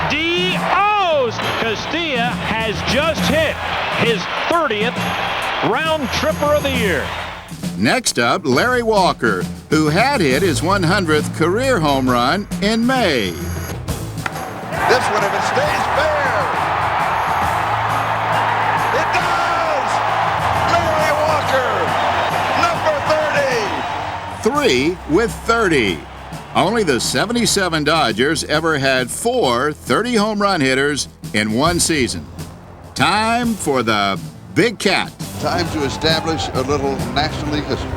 Adios! Castilla has just hit his 30th round tripper of the year. Next up, Larry Walker, who had hit his 100th career home run in May. This one, if it stays fair. It does! Larry Walker, number 30. 3 with 30. Only the 77 Dodgers ever had 4 30 home run hitters in one season. Time for the Big Cat. Time to establish a little National League history.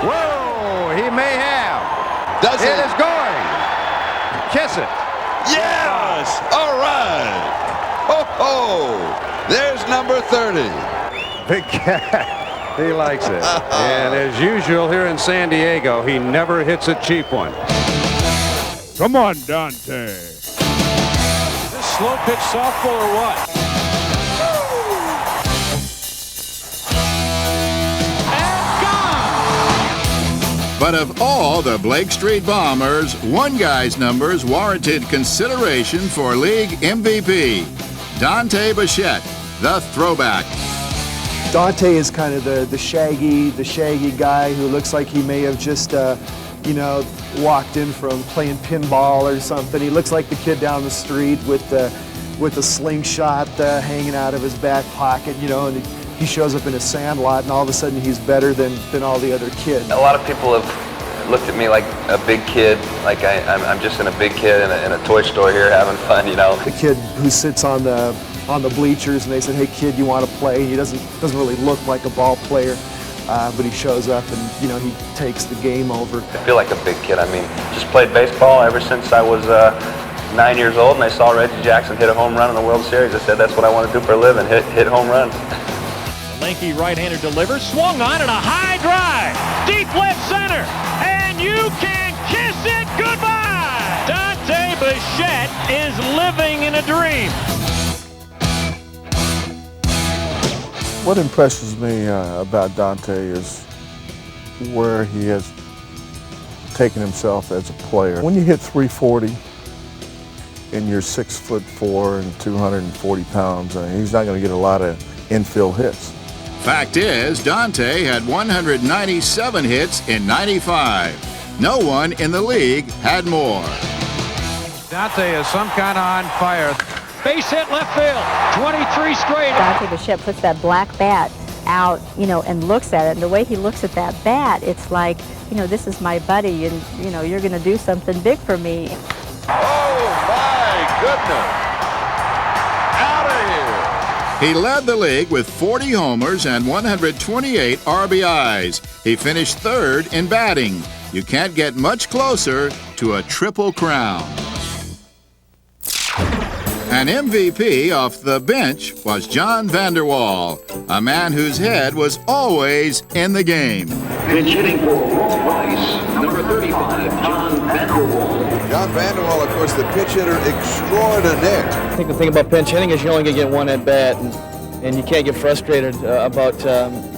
Whoa, he may have. Does it? It is going. Kiss it. Yes! All right. Ho, ho. There's number 30. Big Cat. He likes it. And as usual here in San Diego, he never hits a cheap one. Come on, Dante. Is this slow pitch softball or what? But of all the Blake Street Bombers, one guy's numbers warranted consideration for league MVP. Dante Bichette, the throwback. Dante is kind of the shaggy guy who looks like he may have just, walked in from playing pinball or something. He looks like the kid down the street with a slingshot hanging out of his back pocket, and he shows up in a sandlot, and all of a sudden he's better than all the other kids. A lot of people have looked at me like a big kid, like I'm just a big kid in a toy store here having fun, The kid who sits on the bleachers, and they said, "Hey kid, you want to play?" He doesn't really look like a ball player, but he shows up and he takes the game over. I feel like a big kid. I mean, just played baseball ever since I was 9 years old, and I saw Reggie Jackson hit a home run in the World Series. I said that's what I want to do for a living, hit home runs. Lanky right-hander delivers, swung on and a high drive, deep left center, and you can kiss it goodbye! Dante Bichette is living in a dream. What impresses me about Dante is where he has taken himself as a player. When you hit 340 and you're 6'4" and 240 pounds, he's not going to get a lot of infield hits. Fact is, Dante had 197 hits in '95. No one in the league had more. Dante is some kind of on fire. Base hit left field, 23 straight. Dante Bichette puts that black bat out, and looks at it. And the way he looks at that bat, it's like, this is my buddy, and, you're going to do something big for me. Oh, my goodness. Out of here. He led the league with 40 homers and 128 RBIs. He finished third in batting. You can't get much closer to a triple crown. An MVP off the bench was John Vander Wal, a man whose head was always in the game. Pitch hitting for Walt-Weiss, number 35, John Vander Wal. John Vander Wal, of course, the pitch hitter extraordinaire. I think the thing about pinch hitting is you only get one at bat, and you can't get frustrated about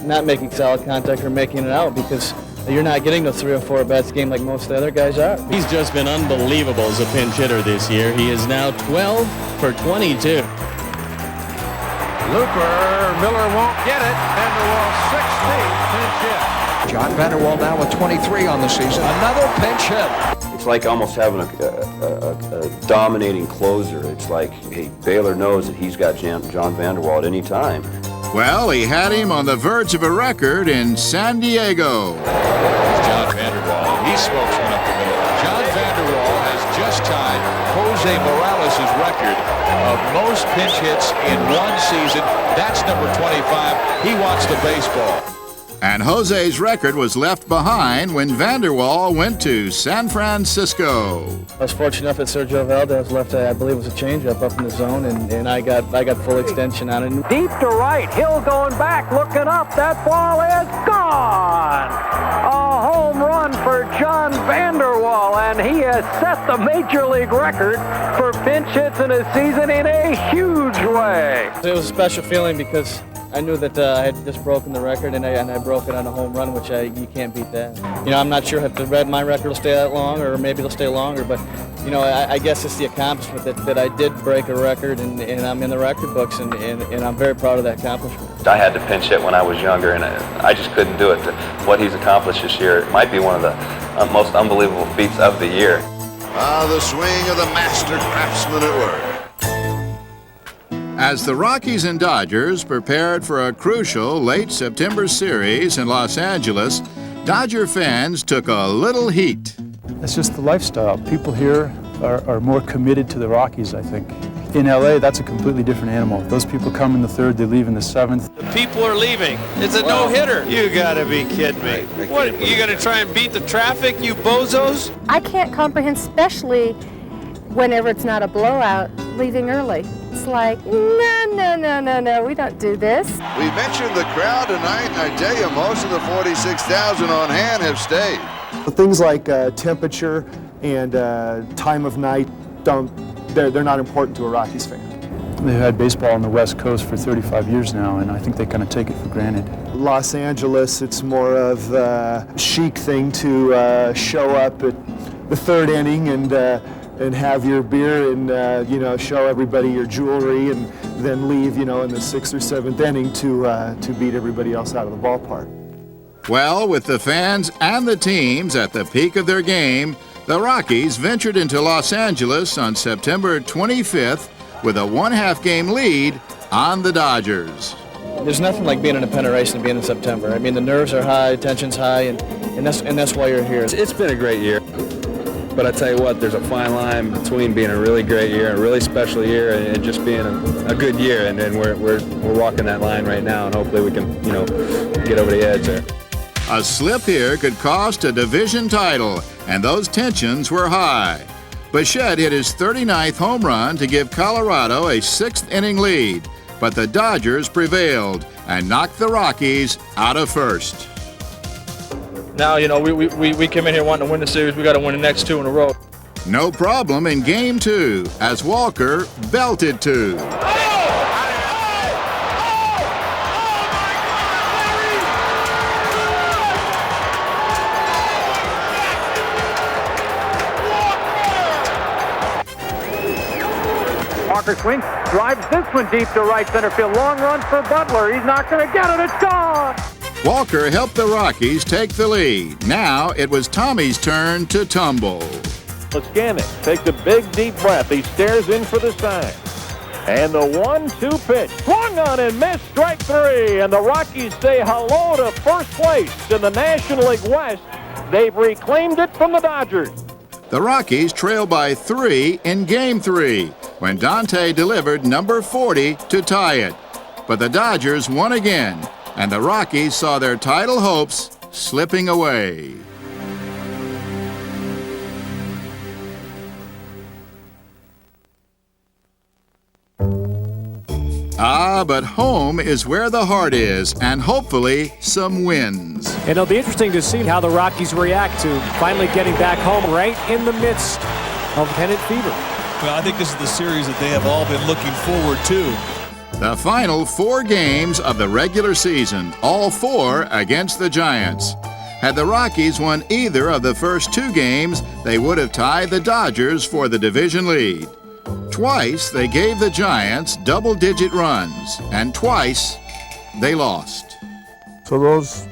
not making solid contact or making it out, because you're not getting the 3 or 4 at-bats a game like most of the other guys are. He's just been unbelievable as a pinch hitter this year. He is now 12 for 22. Looper, Miller won't get it. Vander Wal 16 pinch hit. John Vander Wal now with 23 on the season. Another pinch hit. It's like almost having a dominating closer. It's like, hey, Baylor knows that he's got John Vander Wal at any time. Well, he had him on the verge of a record in San Diego. John Vander Wal, he smokes one up the middle. John Vander Wal has just tied Jose Morales' record of most pinch hits in one season. That's number 25. He wants the baseball. And Jose's record was left behind when Vander Wal went to San Francisco. I was fortunate enough that Sergio Valdez left, I believe it was a changeup up in the zone, and I got full extension on it. Deep to right, Hill going back, looking up, that ball is gone! A home run for John Vander Wal, and he has set the Major League record for pinch hits in a season in a huge way. It was a special feeling because I knew that I had just broken the record, and I broke it on a home run, which you can't beat that. I'm not sure if my record will stay that long, or maybe it'll stay longer, but I guess it's the accomplishment that I did break a record, and I'm in the record books, and I'm very proud of that accomplishment. I had to pinch hit when I was younger, and I just couldn't do it. What he's accomplished this year, it might be one of the most unbelievable feats of the year. The swing of the master craftsman at work. As the Rockies and Dodgers prepared for a crucial late September series in Los Angeles, Dodger fans took a little heat. It's just the lifestyle. People here are more committed to the Rockies, I think. In LA, that's a completely different animal. Those people come in the 3rd, they leave in the 7th. The people are leaving. It's a no-hitter. You gotta be kidding me. What, you gonna try and beat the traffic, you bozos? I can't comprehend, especially whenever it's not a blowout, leaving early. It's like, no, we don't do this. We mentioned the crowd tonight, and I tell you, most of the 46,000 on hand have stayed. Things like temperature and time of night, they're not important to a Rockies fan. They've had baseball on the West Coast for 35 years now, and I think they kind of take it for granted. Los Angeles, it's more of a chic thing to show up at the 3rd inning and have your beer and show everybody your jewelry, and then leave in the 6th or 7th inning to beat everybody else out of the ballpark. Well, with the fans and the teams at the peak of their game, the Rockies ventured into Los Angeles on September 25th with a 1/2 game lead on the Dodgers. There's nothing like being in a pennant race and being in September. I mean, the nerves are high, tension's high, and that's why you're here. It's been a great year. But I tell you what, there's a fine line between being a really great year, a really special year, and just being a good year. And we're walking that line right now, and hopefully we can, get over the edge there. A slip here could cost a division title, and those tensions were high. Bichette hit his 39th home run to give Colorado a 6th inning lead, but the Dodgers prevailed and knocked the Rockies out of first. Now, we came in here wanting to win the series. We got to win the next 2 in a row. No problem in Game 2 as Walker belted 2. Walker swings, drives this one deep to right center field. Long run for Butler. He's not going to get it. It's gone. Walker helped the Rockies take the lead. Now it was Tommy's turn to tumble. Leskanic takes a big deep breath. He stares in for the sign. And the 1-2 pitch. Swung on and missed, strike three. And the Rockies say hello to first place in the National League West. They've reclaimed it from the Dodgers. The Rockies trailed by 3 in Game 3 when Dante delivered number 40 to tie it. But the Dodgers won again, and the Rockies saw their title hopes slipping away. Ah, but home is where the heart is, and hopefully some wins. And it'll be interesting to see how the Rockies react to finally getting back home right in the midst of pennant fever. Well, I think this is the series that they have all been looking forward to. The final 4 games of the regular season, all 4 against the Giants. Had the Rockies won either of the first 2 games, they would have tied the Dodgers for the division lead. Twice they gave the Giants double-digit runs, and twice they lost. So those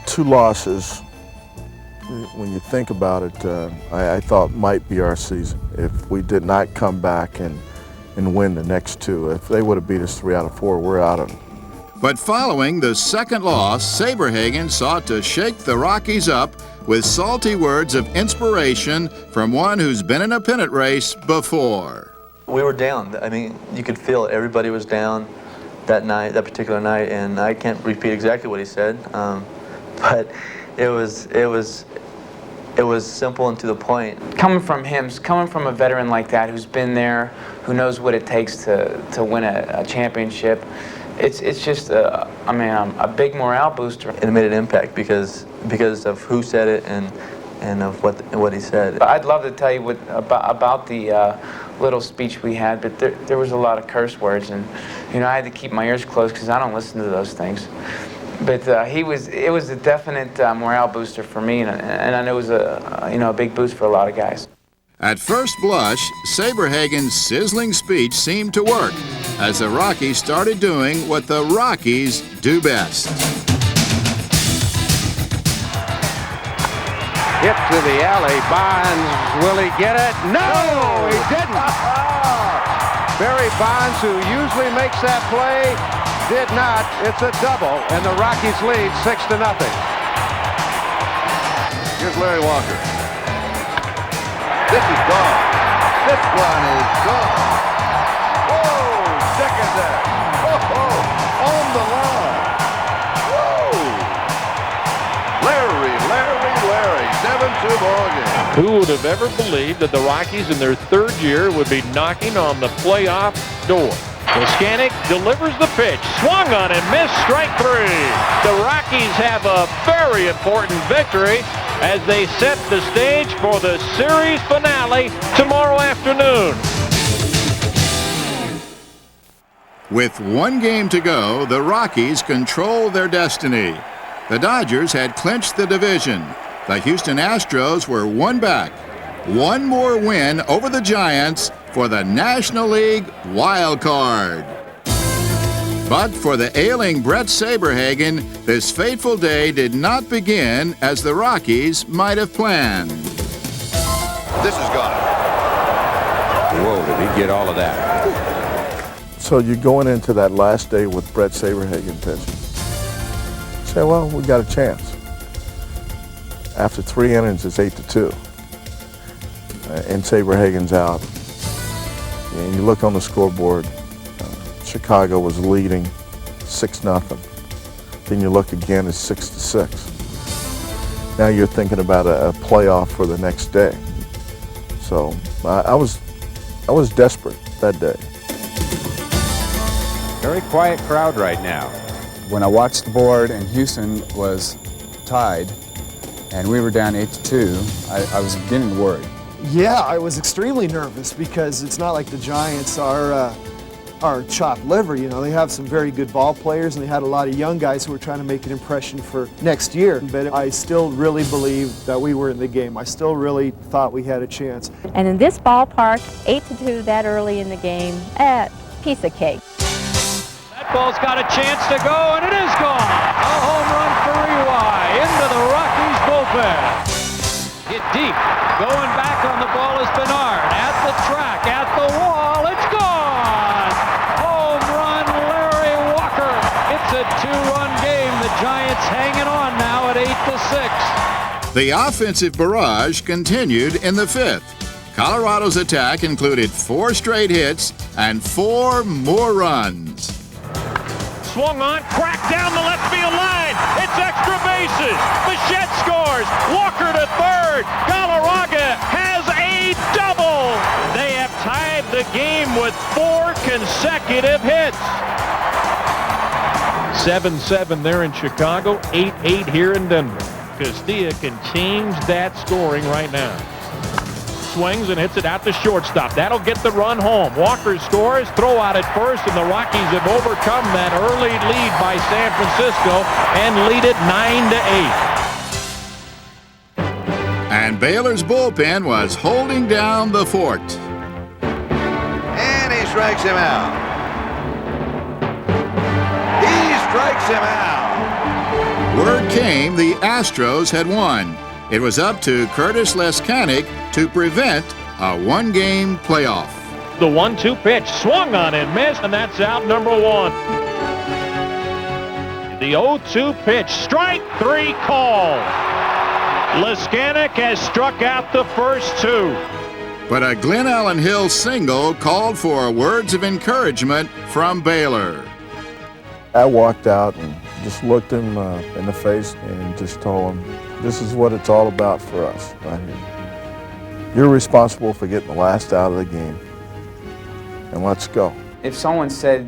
2 losses, when you think about it, I thought might be our season. If we did not come back and win the next 2, if they would have beat us 3 out of 4, we're out of them. But following the second loss, Saberhagen sought to shake the Rockies up with salty words of inspiration from one who's been in a pennant race before. We were down. I mean, you could feel it. Everybody was down that night, that particular night, and I can't repeat exactly what he said, but it was simple and to the point. Coming from him, coming from a veteran like that who's been there, who knows what it takes to win a championship, it's just a big morale booster. It made an impact because of who said it and of what he said. I'd love to tell you about the little speech we had, but there was a lot of curse words, and I had to keep my ears closed because I don't listen to those things. But it was a definite morale booster for me, and I know it was a big boost for a lot of guys. At first blush, Saberhagen's sizzling speech seemed to work as the Rockies started doing what the Rockies do best. Hit to the alley. Bonds, will he get it? No, he didn't. Barry Bonds, who usually makes that play, did not. It's a double, and the Rockies lead 6-0. Here's Larry Walker. This is gone. This one is gone. Whoa, second down. Whoa, on the line. Whoa. Larry, 7-2 ball game. Who would have ever believed that the Rockies in their 3rd year would be knocking on the playoff door? Leskanic delivers the pitch, swung on and missed, strike 3. The Rockies have a very important victory as they set the stage for the series finale tomorrow afternoon. With 1 game to go, the Rockies control their destiny. The Dodgers had clinched the division. The Houston Astros were 1 back. 1 more win over the Giants for the National League wild card. But for the ailing Brett Saberhagen, this fateful day did not begin as the Rockies might have planned. This is gone. Whoa, did he get all of that? So you're going into that last day with Brett Saberhagen pitching. Say, well, we got a chance. After 3 innings, it's 8-2. And Saberhagen's out. And you look on the scoreboard, Chicago was leading 6-0. Then you look again, it's 6-6. Now you're thinking about a playoff for the next day. So I was desperate that day. Very quiet crowd right now. When I watched the board and Houston was tied and we were down 8-2, I was beginning to worry. Yeah, I was extremely nervous because it's not like the Giants are our chopped liver. You know, they have some very good ball players, and they had a lot of young guys who were trying to make an impression for next year. But I still really believe that we were in the game. I still really thought we had a chance. And in this ballpark, 8-2 that early in the game, piece of cake. That ball's got a chance to go, and it is gone. A home run for Ely into the Rockies bullpen. Hit deep. Going back on the ball is Bernard. At the track, at the wall, it's gone. Home run, Larry Walker. It's a 2-run game. The Giants hanging on now at 8-6. The offensive barrage continued in the fifth. Colorado's attack included 4 straight hits and 4 more runs. Swung on, cracked down the left field line. It's extra bases. Bichette scores. Walker to third. Galarraga has a double. They have tied the game with 4 consecutive hits. 7-7 there in Chicago, 8-8 here in Denver. Castilla can change that scoring right now. Swings and hits it out to shortstop. That'll get the run home. Walker scores, throw out at first, and the Rockies have overcome that early lead by San Francisco and lead it 9-8. And Baylor's bullpen was holding down the fort. And he strikes him out. He strikes him out. Word came the Astros had won. It was up to Curtis Leskanic to prevent a 1-game playoff. The 1-2 pitch swung on and missed, and that's out number 1. The 0-2 pitch, strike 3 call. Leskanic has struck out the first 2. But a Glenn Allen Hill single called for words of encouragement from Baylor. I walked out and just looked him in the face and just told him, this is what it's all about for us right here. You're responsible for getting the last out of the game. And let's go. If someone said,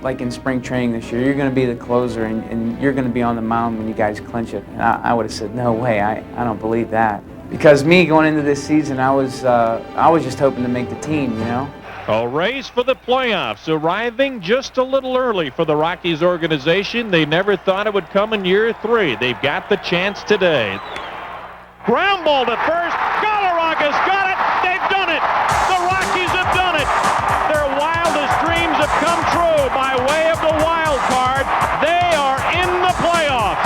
like in spring training this year, you're going to be the closer and you're going to be on the mound when you guys clinch it, and I would have said, no way, I don't believe that. Because me going into this season, I was just hoping to make the team, you know? A race for the playoffs, arriving just a little early for the Rockies organization. They never thought it would come in year 3. They've got the chance today. Ground ball to first. Galarraga's got it. They've done it. The Rockies have done it. Their wildest dreams have come true by way of the wild card. They are in the playoffs.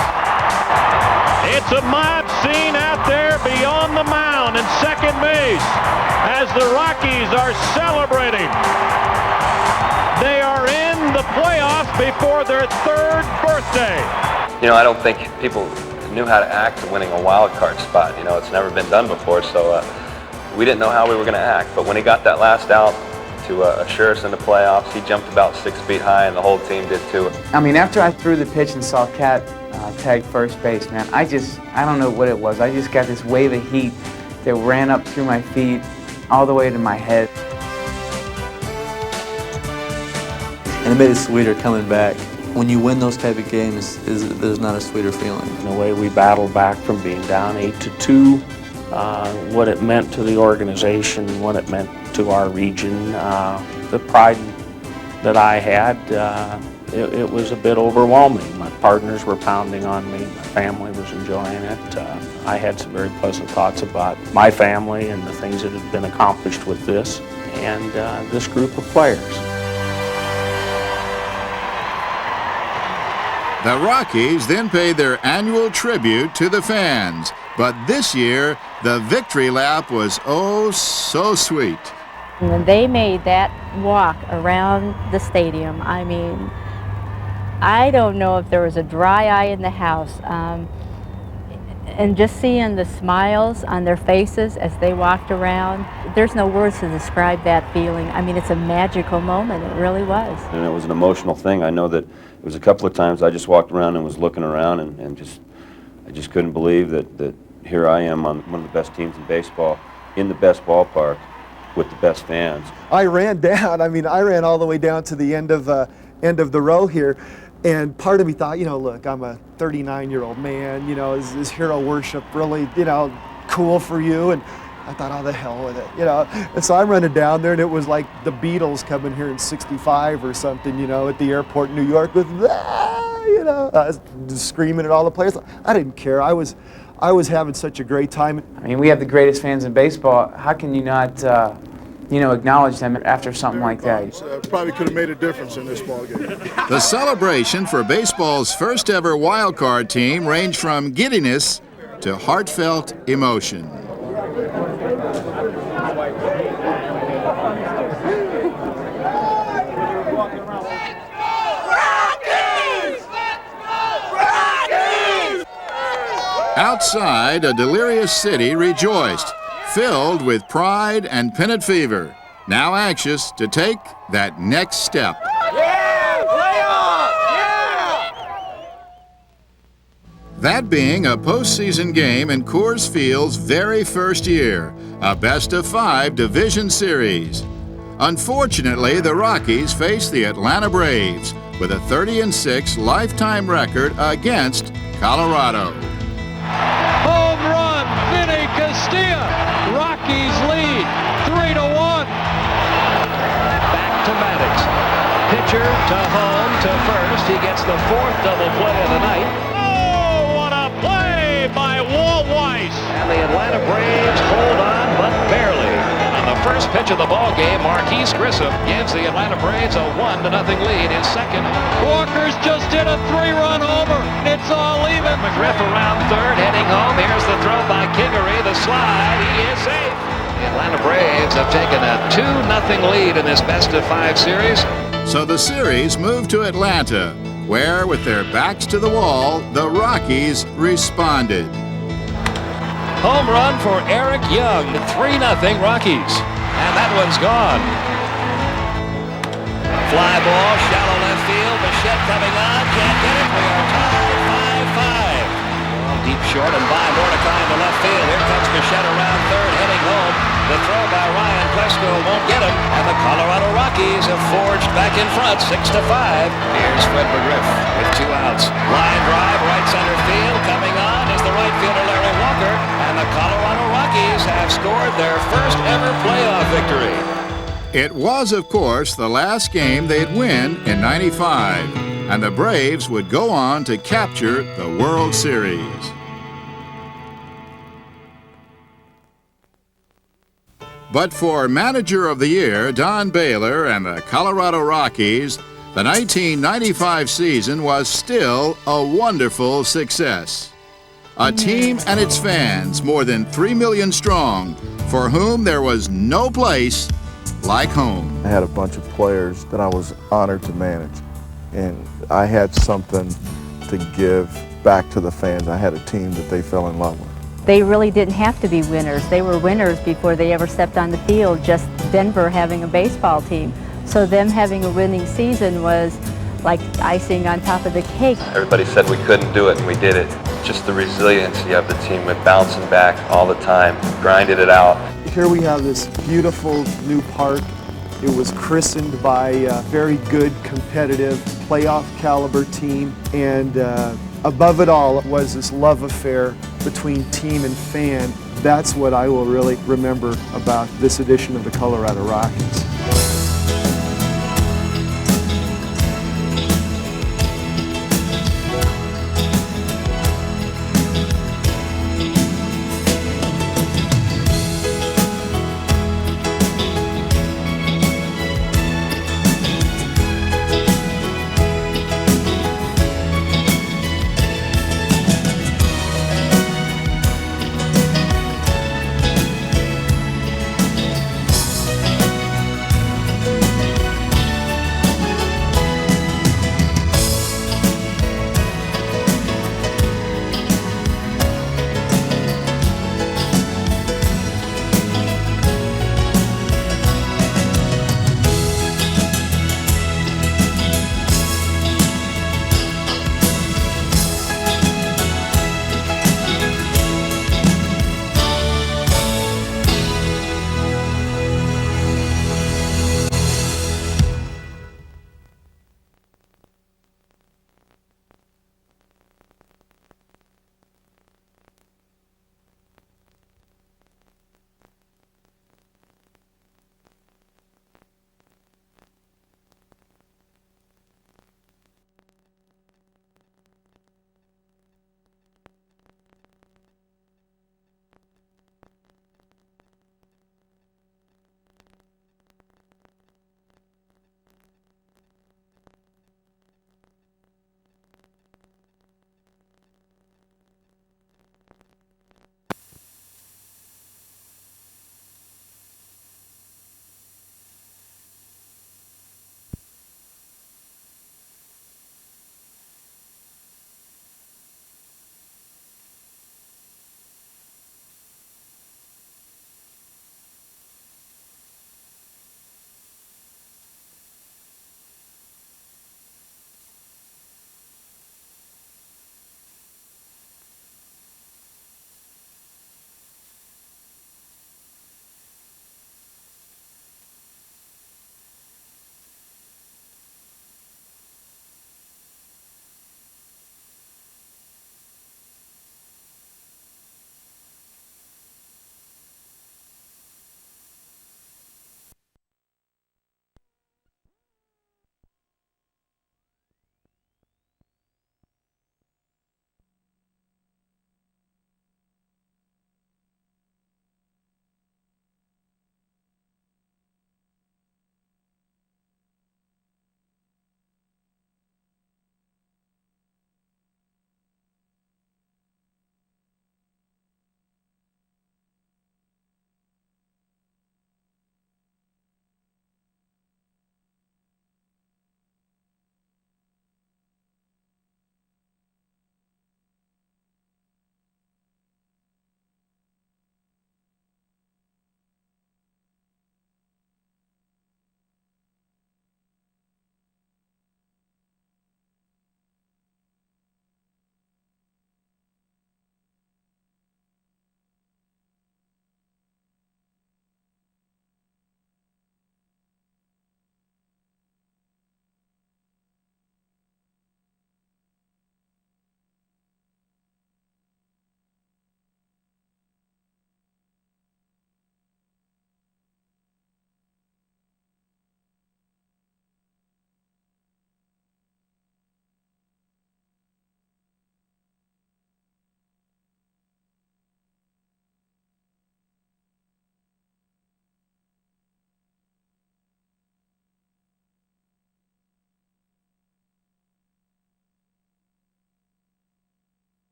It's a mob scene out there beyond the mound and second base as the Rockies are celebrating. They are in the playoffs before their 3rd birthday. You know, I don't think people knew how to act winning a wild card spot. You know, it's never been done before, so we didn't know how we were going to act. But when he got that last out to assure us in the playoffs, he jumped about 6 feet high, and the whole team did too. I mean, after I threw the pitch and saw Cat tag first base, man, I don't know what it was. I just got this wave of heat that ran up through my feet all the way to my head. And it made it sweeter coming back. When you win those type of games, there's not a sweeter feeling. The way we battled back from being down 8-2, what it meant to the organization, what it meant to our region, the pride that I had, it was a bit overwhelming. My partners were pounding on me, my family was enjoying it. I had some very pleasant thoughts about my family and the things that had been accomplished with this and this group of players. The Rockies then paid their annual tribute to the fans, but this year the victory lap was oh so sweet. When they made that walk around the stadium, I mean, I don't know if there was a dry eye in the house. And just seeing the smiles on their faces as they walked around, there's no words to describe that feeling. I mean, it's a magical moment. It really was. And it was an emotional thing. I know that it was a couple of times I just walked around and was looking around and I just couldn't believe that here I am on one of the best teams in baseball, in the best ballpark, with the best fans. I ran down. I mean, I ran all the way down to the end of the row here. And part of me thought, you know, look, I'm a 39-year-old man, you know, is hero worship really, you know, cool for you? And I thought, oh, the hell with it, you know. And so I'm running down there, and it was like the Beatles coming here in '65 or something, you know, at the airport in New York with, you know, screaming at all the players. I didn't care. I was having such a great time. I mean, we have the greatest fans in baseball. How can you not, you know, acknowledge them after something like that? Probably could have made a difference in this ball game. The celebration for baseball's first ever wild card team ranged from giddiness to heartfelt emotion. Outside, a delirious city rejoiced, filled with pride and pennant fever, now anxious to take that next step. Yeah, playoff! Yeah! That being a postseason game in Coors Field's very first year, a best-of-5 division series. Unfortunately, the Rockies faced the Atlanta Braves with a 30-6 lifetime record against Colorado. Home run, Vinny Castilla. Rockies lead 3-1. Back to Maddox. Pitcher to home to first. He gets the fourth double play of the night. Oh, what a play by Walt Weiss. And the Atlanta Braves hold on, but barely. On the first pitch of the ball game, Marquise Grissom gives the Atlanta Braves a 1-0 lead. His second. Walker's just hit a 3-run homer. It's all even. McGriff around third, heading home. Here's the throw by Kingery. The slide. He is safe. The Atlanta Braves have taken a 2-0 lead in this best-of-5 series. So the series moved to Atlanta, where, with their backs to the wall, the Rockies responded. Home run for Eric Young, 3-0 Rockies. And that one's gone. Fly ball, shallow left field. Bichette coming on, can't get it. We are tied 5-5. Deep short and by Mordecai in the left field. Here comes Bichette around third, heading home. The throw by Ryan Klesko won't get him. And the Colorado Rockies have forged back in front, 6-5. Here's Fred McGriff with 2 outs. Line drive, right center field. Coming on is the right fielder Larry Walker. And the Colorado Rockies have scored their first ever playoff victory. It was, of course, the last game they'd win in '95, and the Braves would go on to capture the World Series. But for Manager of the Year, Don Baylor and the Colorado Rockies, the 1995 season was still a wonderful success. A team and its fans, more than 3 million strong, for whom there was no place like home. I had a bunch of players that I was honored to manage, and I had something to give back to the fans. I had a team that they fell in love with. They really didn't have to be winners. They were winners before they ever stepped on the field, just Denver having a baseball team. So them having a winning season was like icing on top of the cake. Everybody said we couldn't do it, and we did it. Just the resiliency of the team with bouncing back all the time, grinded it out. Here we have this beautiful new park. It was christened by a very good, competitive, playoff caliber team. And above it all was this love affair between team and fan. That's what I will really remember about this edition of the Colorado Rockies.